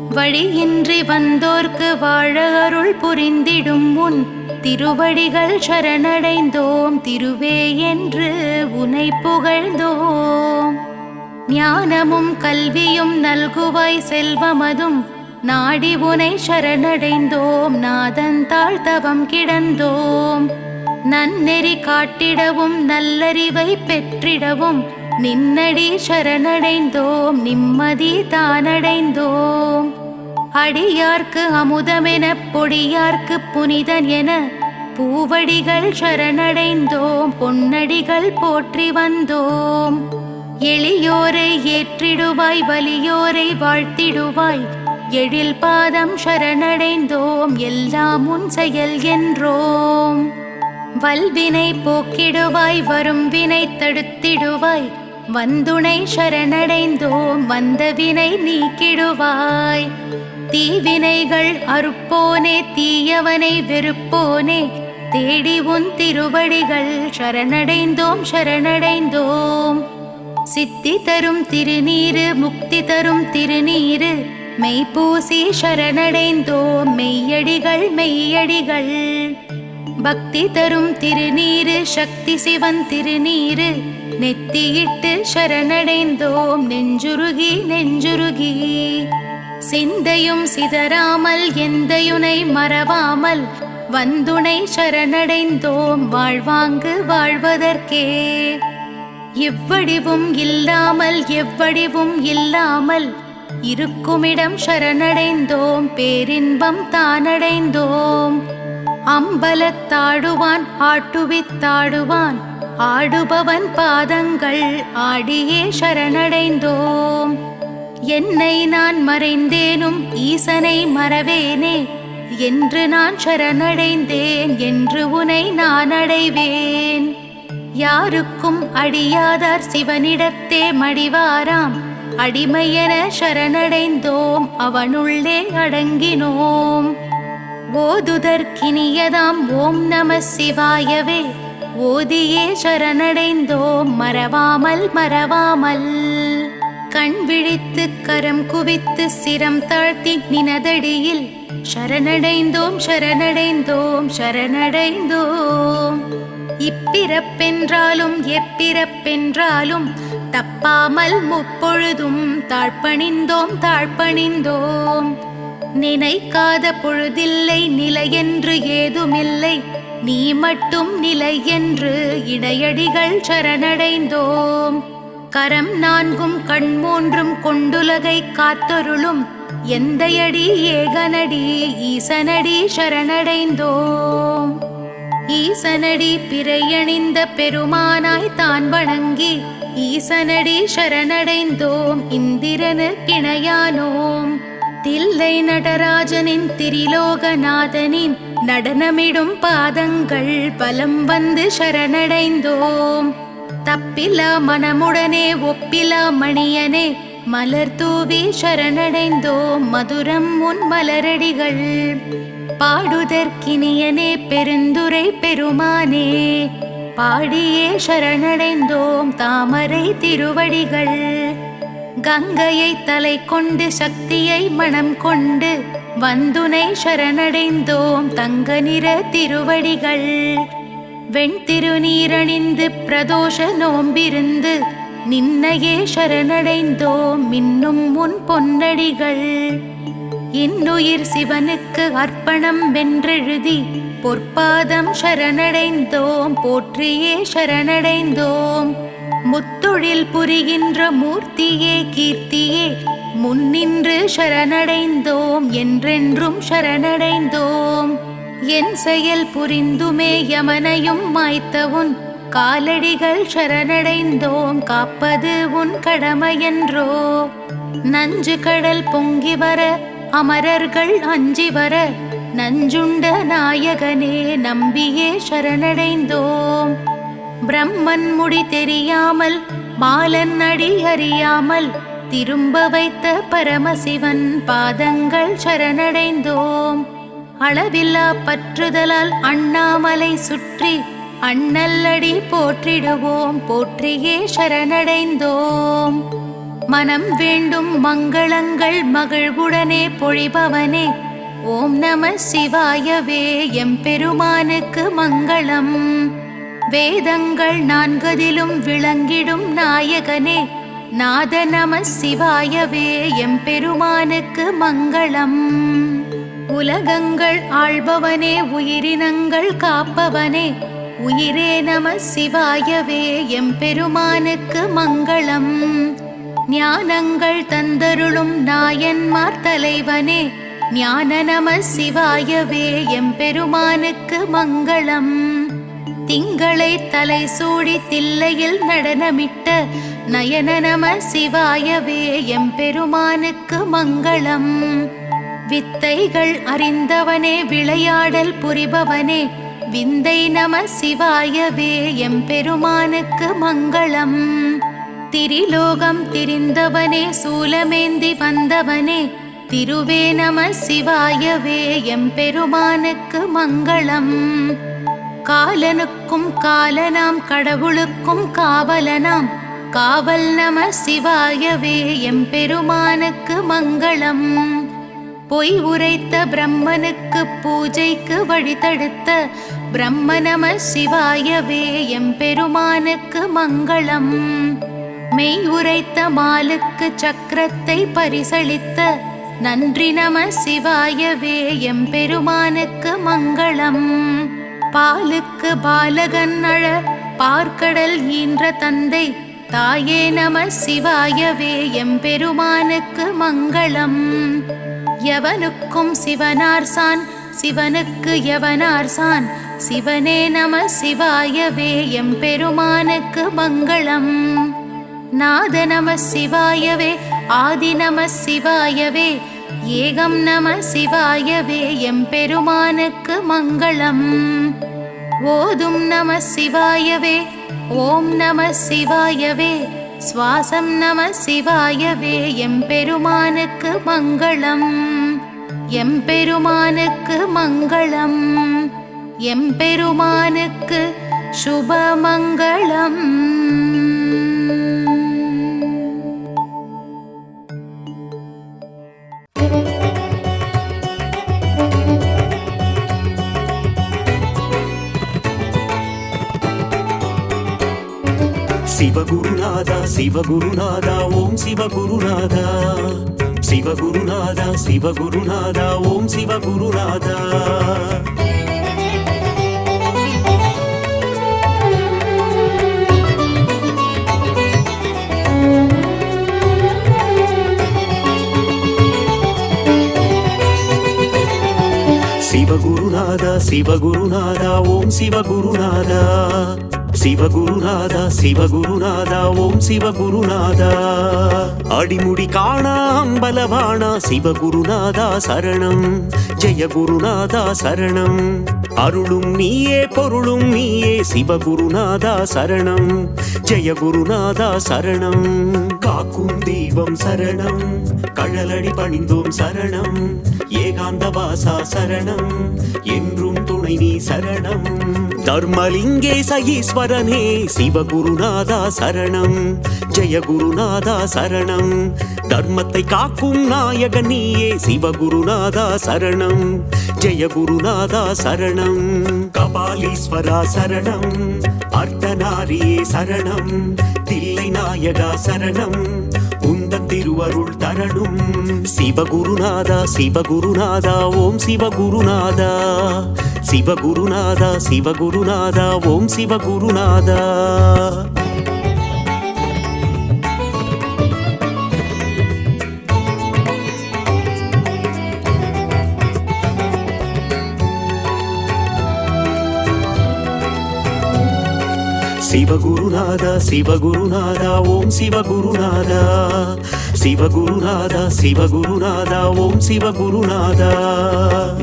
வழியின்றி வந்தோர்க்கு வாழ அருள் புரிந்திடும் உன் திருவடிகள் சரணடைந்தோம். திருவே என்று உனை புகழ்ந்தோம். ஞானமும் கல்வியும் நல்குவாய் செல்வமதும். நாடி உனை சரணடைந்தோம். நாதன் தாழ்த்தவம் கிடந்தோம். நன்னெறி காட்டிடவும் நல்லறிவை பெற்றிடவும். நின்னடி சரணடைந்தோம். நிம்மதி தானடைந்தோம். அடியார்க்கு அமுதமென பொடியார்க்கு புனிதன் என. பூவடிகள் சரணடைந்தோம். பொன்னடிகள் போற்றி வந்தோம். எளியோரை ஏற்றிடுவாய் வலியோரை வாழ்த்திடுவாய். எழில் பாதம் சரணடைந்தோம். எல்லாம் உன் செயல் என்றோம். வல்வினை போக்கிடுவாய் வரும் வினை தடுத்திடுவாய். வந்துனை சரணடைந்தோம். வந்த வினை நீக்கிடுவாய். தீவினைகள் அறுப்போனே தீயவனை வெறுப்போனே. தேடி உன் திருவடிகள் சரணடைந்தோம் சரணடைந்தோம். சித்தி தரும் திருநீரு முக்தி தரும் திருநீரு. மெய்ப்பூசி சரணடைந்தோம். மெய்யடிகள் மெய்யடிகள். பக்தி தரும் திருநீரு சக்தி சிவன் திருநீரு. நெத்தியிட்டு சரணடைந்தோம். நெஞ்சுருகி நெஞ்சுருகி. சிந்தையும் சிதறாமல் எந்தையுனை மறவாமல். வந்துனை சரணடைந்தோம். வாழ்வாங்கு வாழ்வதற்கே. எவ்வடிவும் இல்லாமல் எவ்வடிவும் இல்லாமல். இருக்குமிடம் சரணடைந்தோம். பேரின்பம் தானடைந்தோம். அம்பலத்தாடுவான் ஆட்டுவித்தாடுவான். ஆடுபவன் பாதங்கள் ஆடியே சரணடைந்தோம். என்னை நான் மறைந்தேனும் ஈசனை மறவேனே. என்று நான் சரணடைந்தேன். என்று உனை நான் அடைவேன். யாருக்கும் அடியாதார் சிவனிடத்தே மடிவாராம். அடிமையென சரணடைந்தோம். அவனுள்ளே அடங்கினோம். ஓதுதற்கினியதாம் ஓம் நம சிவாயவே. ஓதியே சரணடைந்தோம். மறவாமல் மறவாமல். கண் விழித்து கரம் குவித்து சிரம் தாழ்த்தி நினதடியில். சரணடைந்தோம் சரணடைந்தோம் சரணடைந்தோம். இப்பிறப்பென்றாலும் எப்பிறப்பென்றாலும் தப்பாமல் முப்பொழுதும் தாழ்பணிந்தோம் தாழ்பணிந்தோம். நினைக்காத பொழுதில்லை நிலையென்று ஏதுமில்லை, நீ மட்டும் நிலை என்று இடையடிகள் சரணடைந்தோம். கரம் நான்கும் கண் மூன்றும் கொண்டுலகை காத்தொருளும் எந்தையடி ஏகனடி ஈசனடி சரணடைந்தோம். ஈசனடி பிறையணிந்த பெருமானாய் தான் வணங்கி ஈசனடி சரணடைந்தோம். இந்திரனு கிணையானோம். தில்லை நடராஜனின் திரிலோகநாதனின் நடனமிடும் பாதங்கள் பலம் வந்து சரணடைந்தோம். தப்பிலா மனமுடனே ஒப்பிலா மணியனே மலர் தூவி சரணடைந்தோம். மதுரம் உன் மலரடிகள் பாடுதற்கினியனே பெருந்துரை பெருமானே பாடியே சரணடைந்தோம். தாமரை திருவடிகள் கங்கையை தலை கொண்டு சக்தியை மனம் கொண்டு வந்துனை சரணடைந்தோம். தங்க நிற திருவடிகள் வெண்திருநீரணிந்து பிரதோஷ நோம்பிருந்து நின்னையே சரணடைந்தோம். மின்னும் உன் பொன்னடிகள் இன்னுயிர் சிவனுக்கு அர்ப்பணம் வென்றெழுதி பொற்பாதம் சரணடைந்தோம். போற்றியே சரணடைந்தோம். முத்தொழில் புரிகின்ற மூர்த்தியே கீர்த்தியே முன்னின்று சரணடைந்தோம். என்றென்றும் சரணடைந்தோம். என் செயல் புரிந்துமே யமனையும் மாய்த்த உன் காலடிகள் சரணடைந்தோம். காப்பது உன் கடமையன்றோ. நஞ்சு கடல் பொங்கி வர அமரர்கள் அஞ்சி வர நஞ்சுண்ட நாயகனே நம்பியே சரணடைந்தோம். பிரம்மன் முடி தெரியாமல் பாலன் அடி அறியாமல் திரும்ப வைத்த பரமசிவன் பாதங்கள் சரணடைந்தோம். அளவில்லா பற்றுதலால் அண்ணாமலை சுற்றி அண்ணல்லடி போற்றிடுவோம். போற்றியே சரணடைந்தோம். மனம் வேண்டும் மங்களங்கள் மகிழ்வுடனே பொழிபவனே ஓம் நம சிவாயவே எம்பெருமானுக்கு மங்களம். வேதங்கள் நான்கதிலும் விளங்கிடும் நாயகனே நாத நம சிவாயவே எம்பெருமானுக்கு மங்களம். உலகங்கள் ஆள்பவனே உயிரினங்கள் காப்பவனே உயிரே நம சிவாயவே எம்பெருமானுக்கு மங்களம். ஞானங்கள் தந்தருளும் நாயன்மார் தலைவனே ஞான நம சிவாயவே எம்பெருமானுக்கு மங்களம். திங்களை தலை சூடி தில்லையில் நடனமிட்ட நயன நம சிவாயவே எம்பெருமானுக்கு மங்களம். வித்தைகள் அறிந்தவனே விளையாடல் புரிபவனே விந்தை நம சிவாயவே எம்பெருமானுக்கு மங்களம். திரிலோகம் திரிந்தவனே சூலமேந்தி வந்தவனே திருவே நம சிவாயவே எம்பெருமானுக்கு மங்களம். காலனுக்கும் காலனாம் கடவுளுக்கும் காவலனாம் காவல் நம சிவாயவே எம்பெருமானுக்கு மங்களம். பொய் உரைத்த பிரம்மனுக்கு பூஜைக்கு வழிதடுத்த பிரம்ம நம சிவாயவே எம்பெருமானுக்கு மங்களம். மெய் உரைத்த மாலுக்கு சக்கரத்தை பரிசளித்த நன்றி நம சிவாயவே எம்பெருமானுக்கு மங்களம். பாலுக்கு பாலகன் அழ பார்க்கடல் ஈன்ற தந்தை தாயே நம சிவாயவே எம்பெருமானுக்கு மங்களம். எவனுக்கும் சிவனார்சான் சிவனுக்கு எவனார்சான் சிவனே நம சிவாயவே எம்பெருமானுக்கு மங்களம். நாத நம சிவாயவே ஆதி நம சிவாயவே ஏகம் நம சிவாயவே எம்பெருமானுக்கு மங்களம். ஓதும் நம சிவாயவே ஓம் நம சிவாயவே சுவாசம் நம சிவாயவே எம்பெருமானுக்கு மங்களம். எம்பெருமானுக்கு மங்களம். எம்பெருமானுக்கு சுபமங்களம். சிவகுருநாதா சிவகுருநாதா ஓம் சிவகுருநாதா சிவகுருநாதா சிவகுருநாதா ஓம் சிவகுருநாதா சிவகுருநாதா சிவகுருநாதா ஓம் சிவகுருநாதா சிவகுருநாதா சிவகுருநாதா ஓம் சிவகுருநாதா அடிமுடி காணா அம்பலவாணா சிவகுருநாதா சரணம் ஜெய குருநாதா சரணம் அருளும் நீயே பொருளும் நீயே சிவகுருநாதா சரணம் ஜெய குருநாதா சரணம் காக்கும் தெய்வம் சரணம் கழலடி பணிந்தோம் சரணம் ஏகாந்த வாசா சரணம் என்றும் துணை நீ சரணம் தர்மலிங்கேச ஈஸ்வரனே சிவகுருநாதா சரணம் ஜெய குருநாதா சரணம் தர்மத்தை காக்கும் நாயகன் நீயே சிவகுருநாதா சரணம் ஜெய குருநாதா சரணம் கபாலீஸ்வரா சரணம் அர்த்தநாரியே சரணம் தில்லை நாயகா சரணம் உந்தன் திருவருள் தரணும் சிவகுருநாதா சிவகுருநாதா ஓம் சிவகுருநாதா சிவகுருநாதா சிவகுருநாதா ஓம் சிவகுருநாதா சிவகுருநாதா சிவகுருநாதா ஓம் சிவகுருநாதா சிவகுருநாதா சிவகுருநாதா ஓம் சிவகுருநாதா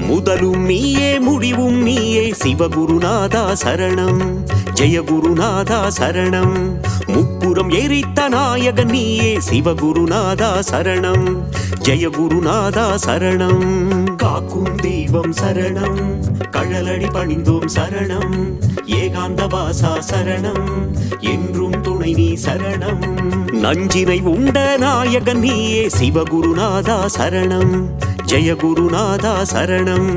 முதலும் நீயே முடிவும் நீயே சிவகுருநாதா சரணம் ஜெய குருநாதா சரணம் முப்புறம் எரித்த நாயகன் நீயே சிவகுருநாதா சரணம் ஜெய குருநாதா சரணம் காக்கும் தெய்வம் சரணம் கழலடி பணிந்தோம் சரணம் ஏகாந்த வாசா சரணம் என்றும் துணை நீ சரணம் நஞ்சினை உண்ட நாயகன் நீயே சிவகுருநாதா சரணம் ஜெய குருநாதா சரணம்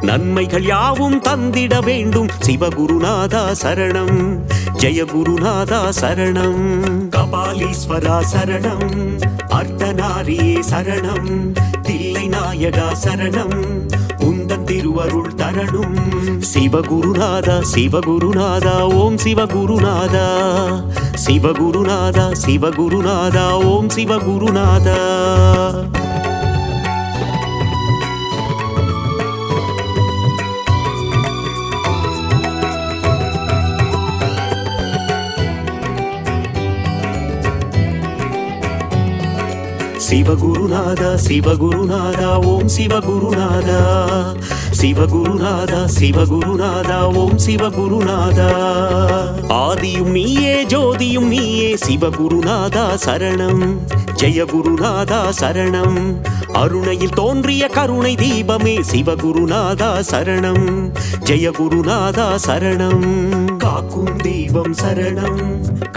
நன்மைகள் யாவும் தந்திட வேண்டும் சிவகுருநாதா சரணம் ஜெய குருநாதா சரணம் கபாலீஸ்வரா சரணம் அர்த்தநாரியே சரணம் தில்லை நாயகா சரணம் உந்தன் திருவருள் தரணும் சிவகுருநாதா சிவகுருநாதா ஓம் சிவகுருநாதா சிவகுருநாதா சிவகுருநாதா ஓம் சிவகுருநாதா சிவகுருநாதா சிவகுருநாதா ஓம் சிவகுருநாதா சிவகுருநாதா சிவகுருநாதா ஓம் சிவகுருநாதா ஆதியும் நீயே ஜோதியும் நீயே சிவகுருநாதா சரணம் ஜெய குருநாதா சரணம் அருணையில் தோன்றிய கருணை தீபமே சிவகுருநாதா சரணம் ஜெய குருநாதா சரணம் காக்கும் தெய்வம் சரணம்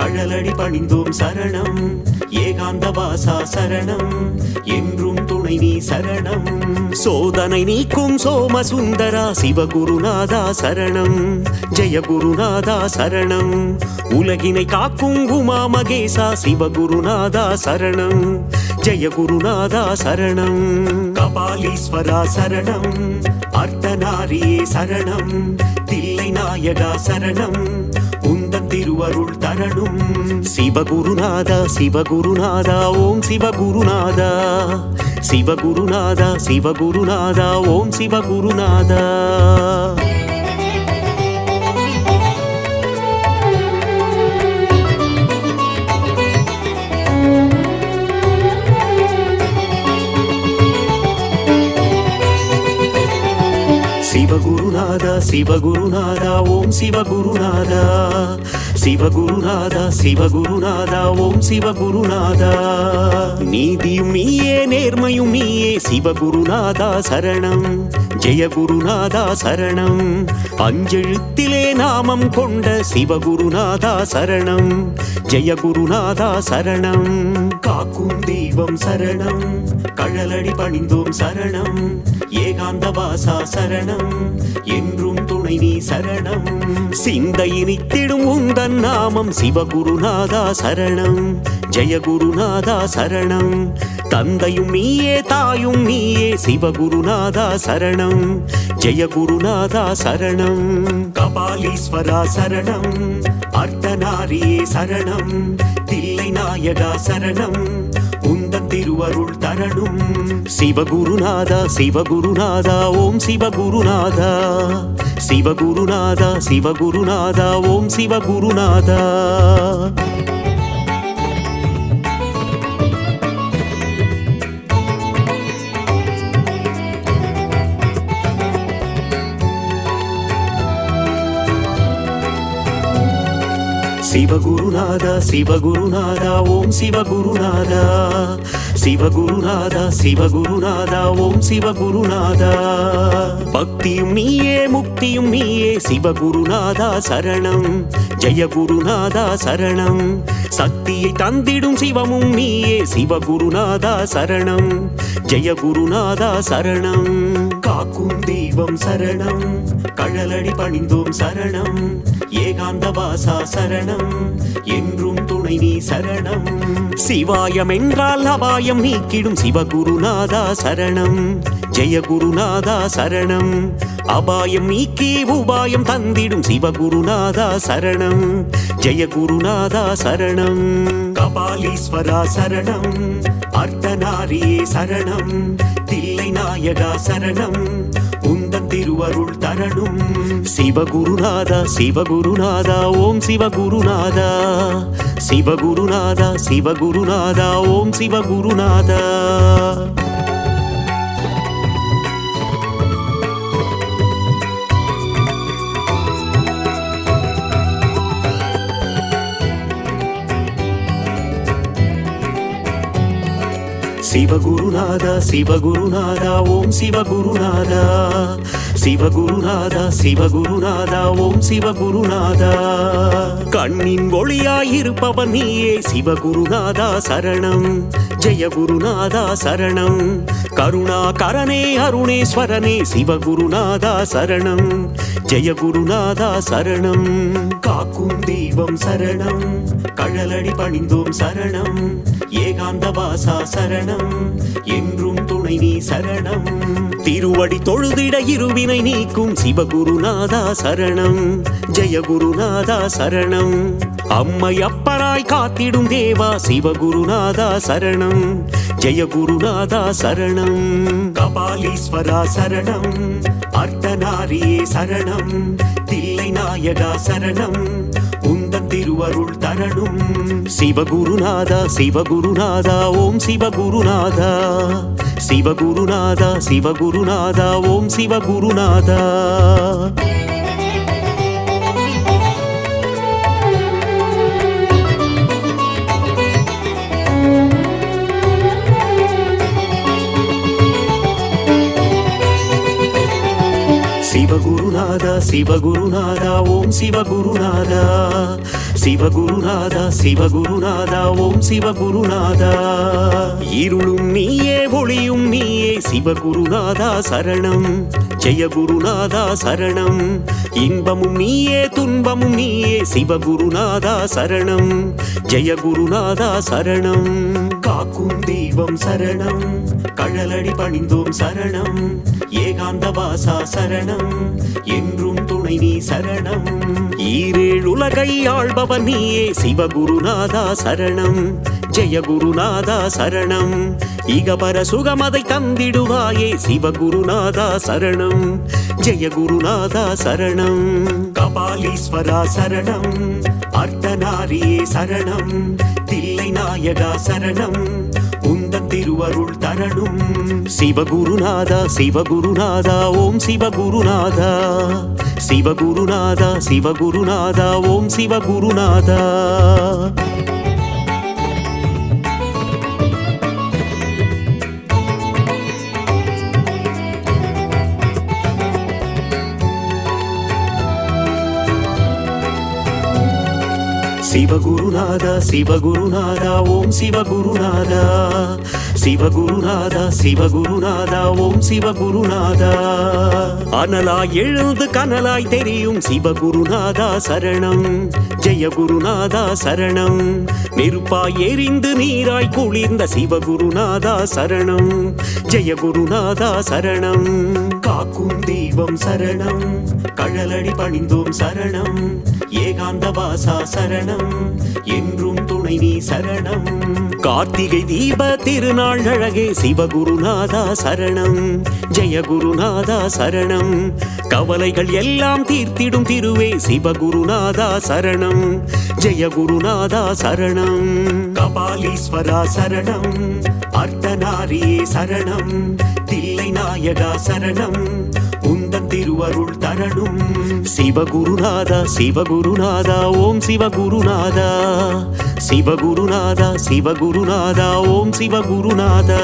கழலடி பணிந்தோம் சரணம் ஏகாந்த வாசா சரணம் என்றும் துணை நீ சரணம் சோதனை நீக்கும் சோமசுந்தரா சிவகுருநாதா சரணம் ஜெய குருநாதா சரணம் உலகினை காக்கும் உமா மகேசா சிவகுருநாதா சரணம் ஜெய குருநாதா சரணம் கபாலீஸ்வரா சரணம் அர்த்தநாரியே சரணம் தில்லை நாயகா சரணம் உந்தன் திருவருள் தரணும் சிவகுருநாதா சிவகுருநாதா ஓம் சிவகுருநாதா சிவகுருநாதா சிவகுருநாதா ஓம் சிவகுருநாதா சிவகுருநாதா சிவகுருநாதா ஓம் சிவகுருநாதா சிவகுருநாதா சிவகுருநாதா ஓம் சிவகுருநாதா நீதியும் நீயே நேர்மையும் நீயே சிவகுருநாதா சரணம் ஜெய குருநாதா சரணம் அஞ்செழுத்திலே நாமம் கொண்ட சிவகுருநாதா சரணம் ஜெய குருநாதா சரணம் காக்கும் தெய்வம் சரணம் கழலடி பணிந்தோம் சரணம் ஏகாந்த வாசா சரணம் என்றும் துணை துணை நீ சரணம் சிந்தை நித்திடும் உந்தன் நாமம் சிவகுருநாதா சரணம் ஜெயகுருநாதா சரணம் தந்தையும் நீயே தாயும் நீயே சிவகுருநாதா சரணம் ஜெயகுருநாதா சரணம் கபாலீஸ்வரா சரணம் அர்த்தநாரியே சரணம் தில்லை நாயகா சரணம் உந்தன் திருவருள் தரணும் சிவகுருநாதா சிவகுருநாதா ஓம் சிவகுருநாதா சிவகுருநாதா சிவகுருநாதா ஓம் சிவகுருநாதா சிவகுருநாதா சிவகுருநாதா ஓம் சிவகுருநாதா சிவகுருநாதா சிவகுருநாதா ஓம் சிவகுருநாதா பக்தியும் நீயே முக்தியும் நீயே சிவகுருநாதா சரணம் ஜெயகுருநாதா சரணம் சக்தியை தந்திடும் சிவமும் நீயே சிவகுருநாதா சரணம் ஜெயகுருநாதா சரணம் காக்கும் தெய்வம் சரணம் கழலடி பணிந்தோம் சரணம் ஏகாந்த வாசா சரணம் என்றும் துணை நீ சரணம் சிவாயம் என்றால் அபாயம் நீக்கிடும் சிவகுருநாதா சரணம் ஜெயகுருநாதா சரணம் அபாயம் நீக்கி உபாயம் தந்திடும் சிவகுருநாதா சரணம் ஜெயகுருநாதா சரணம் கபாலீஸ்வரா சரணம் அர்த்தநாரியே சரணம் தில்லை நாயகா சரணம் உந்தன் திருவருள் தரணும் சிவகுருநாதா சிவகுருநாதா ஓம் சிவகுருநாதா சிவகுருநாதா சிவகுருநாதா ஓம் சிவகுருநாதா சிவகுருநாதா சிவகுருநாதா ஓம் சிவகுருநாதா சிவகுருநாதா சிவகுருநாதா ஓம் சிவகுருநாதா கண்ணின் ஒளியாயிருப்பவன் நீயே சிவகுருநாதா சரணம் ஜெயகுருநாதா சரணம் கருணாகரனே அருணேஸ்வரனே சிவகுருநாதா சரணம் ஜெயகுருநாதா சரணம் காக்கும் தெய்வம் சரணம் கழலடி பணிந்தோம் சரணம் ஏகாந்த வாசா சரணம் என்றும் துணை நீ சரணம் திருவடி தொழுதிட இருவினை நீக்கும் சிவகுருநாதா சரணம் ஜெயகுருநாதா சரணம் அம்மை அப்பராய் காத்திடும் தேவா சிவகுருநாதா சரணம் ஜெயகுருநாதா சரணம் கபாலீஸ்வரா சரணம் அர்த்தநாரியே சரணம் தில்லை நாயகா சரணம் உந்தன் திருவருள் தரணும் சிவகுருநாதா சிவகுருநாதா ஓம் சிவகுருநாதா சிவகுருநாதா சிவகுருநாதா ஓம் சிவகுருநாதா சிவகுருநாதா சிவகுருநாதா ஓம் சிவகுருநாதா சிவகுருநாதா சிவகுருநாதா ஓம் சிவகுருநாதா இருளும் நீயே ஒளியும் நீயே சிவகுருநாதா சரணம் ஜெயகுருநாதா சரணம் இன்பமும் நீயே துன்பமும் நீயே சிவகுருநாதா சரணம் ஜெயகுருநாதா சரணம் காக்கும் தெய்வம் சரணம் கழலடி பணிந்தோம் சரணம் ஏகாந்த வாசா சரணம் என்றும் துணை நீ சரணம் ஈரேழு உலகை ஆள்பவன் நீயே சிவகுருநாதா சரணம் ஜெயகுருநாதா சரணம் இகபர சுகமதை தந்திடுவாயே சிவகுருநாதா சரணம் ஜெயகுருநாதா சரணம் கபாலீஸ்வரா சரணம் அர்த்தநாரியே சரணம் தில்லை நாயகா சரணம் உந்தன் திருவருள் தரணும் சிவகுருநாதா சிவகுருநாதா ஓம் சிவகுருநாதா சிவகுருநாதா சிவகுருநாதா ஓம் சிவகுருநாதா சிவகுருநாதா சிவகுருநாதா ஓம் சிவகுருநாதா சிவகுருநாதா சிவகுருநாதா ஓம் சிவகுருநாதா அனலாய் எழுந்து கனலாய் தெரியும் சிவகுருநாதா சரணம் ஜெய குருநாதா சரணம் நெருப்பாய் எரிந்து நீராய் குளிர்ந்த சிவகுருநாதா சரணம் ஜெய குருநாதா சரணம் காக்கும் தெய்வம் சரணம் கழலடி பணிந்தோம் சரணம் ஏகாந்த வாசா சரணம் என்றும் துணை நீ சரணம் கார்த்திகை தீப திருநாள் அழகே சிவகுருநாதா சரணம் ஜெய குருநாதா சரணம் கவலைகள் எல்லாம் தீர்த்திடும் திருவே சிவகுருநாதா சரணம் ஜெய குருநாதா சரணம் கபாலீஸ்வரா சரணம் அர்த்தநாரியே சரணம் தில்லை நாயகா சரணம் உந்தன் திருவருள் தரணும் சிவகுருநாதா சிவகுருநாதா ஓம் சிவகுருநாதா சிவகுருநாதா சிவகுருநாதா ஓம் சிவகுருநாதா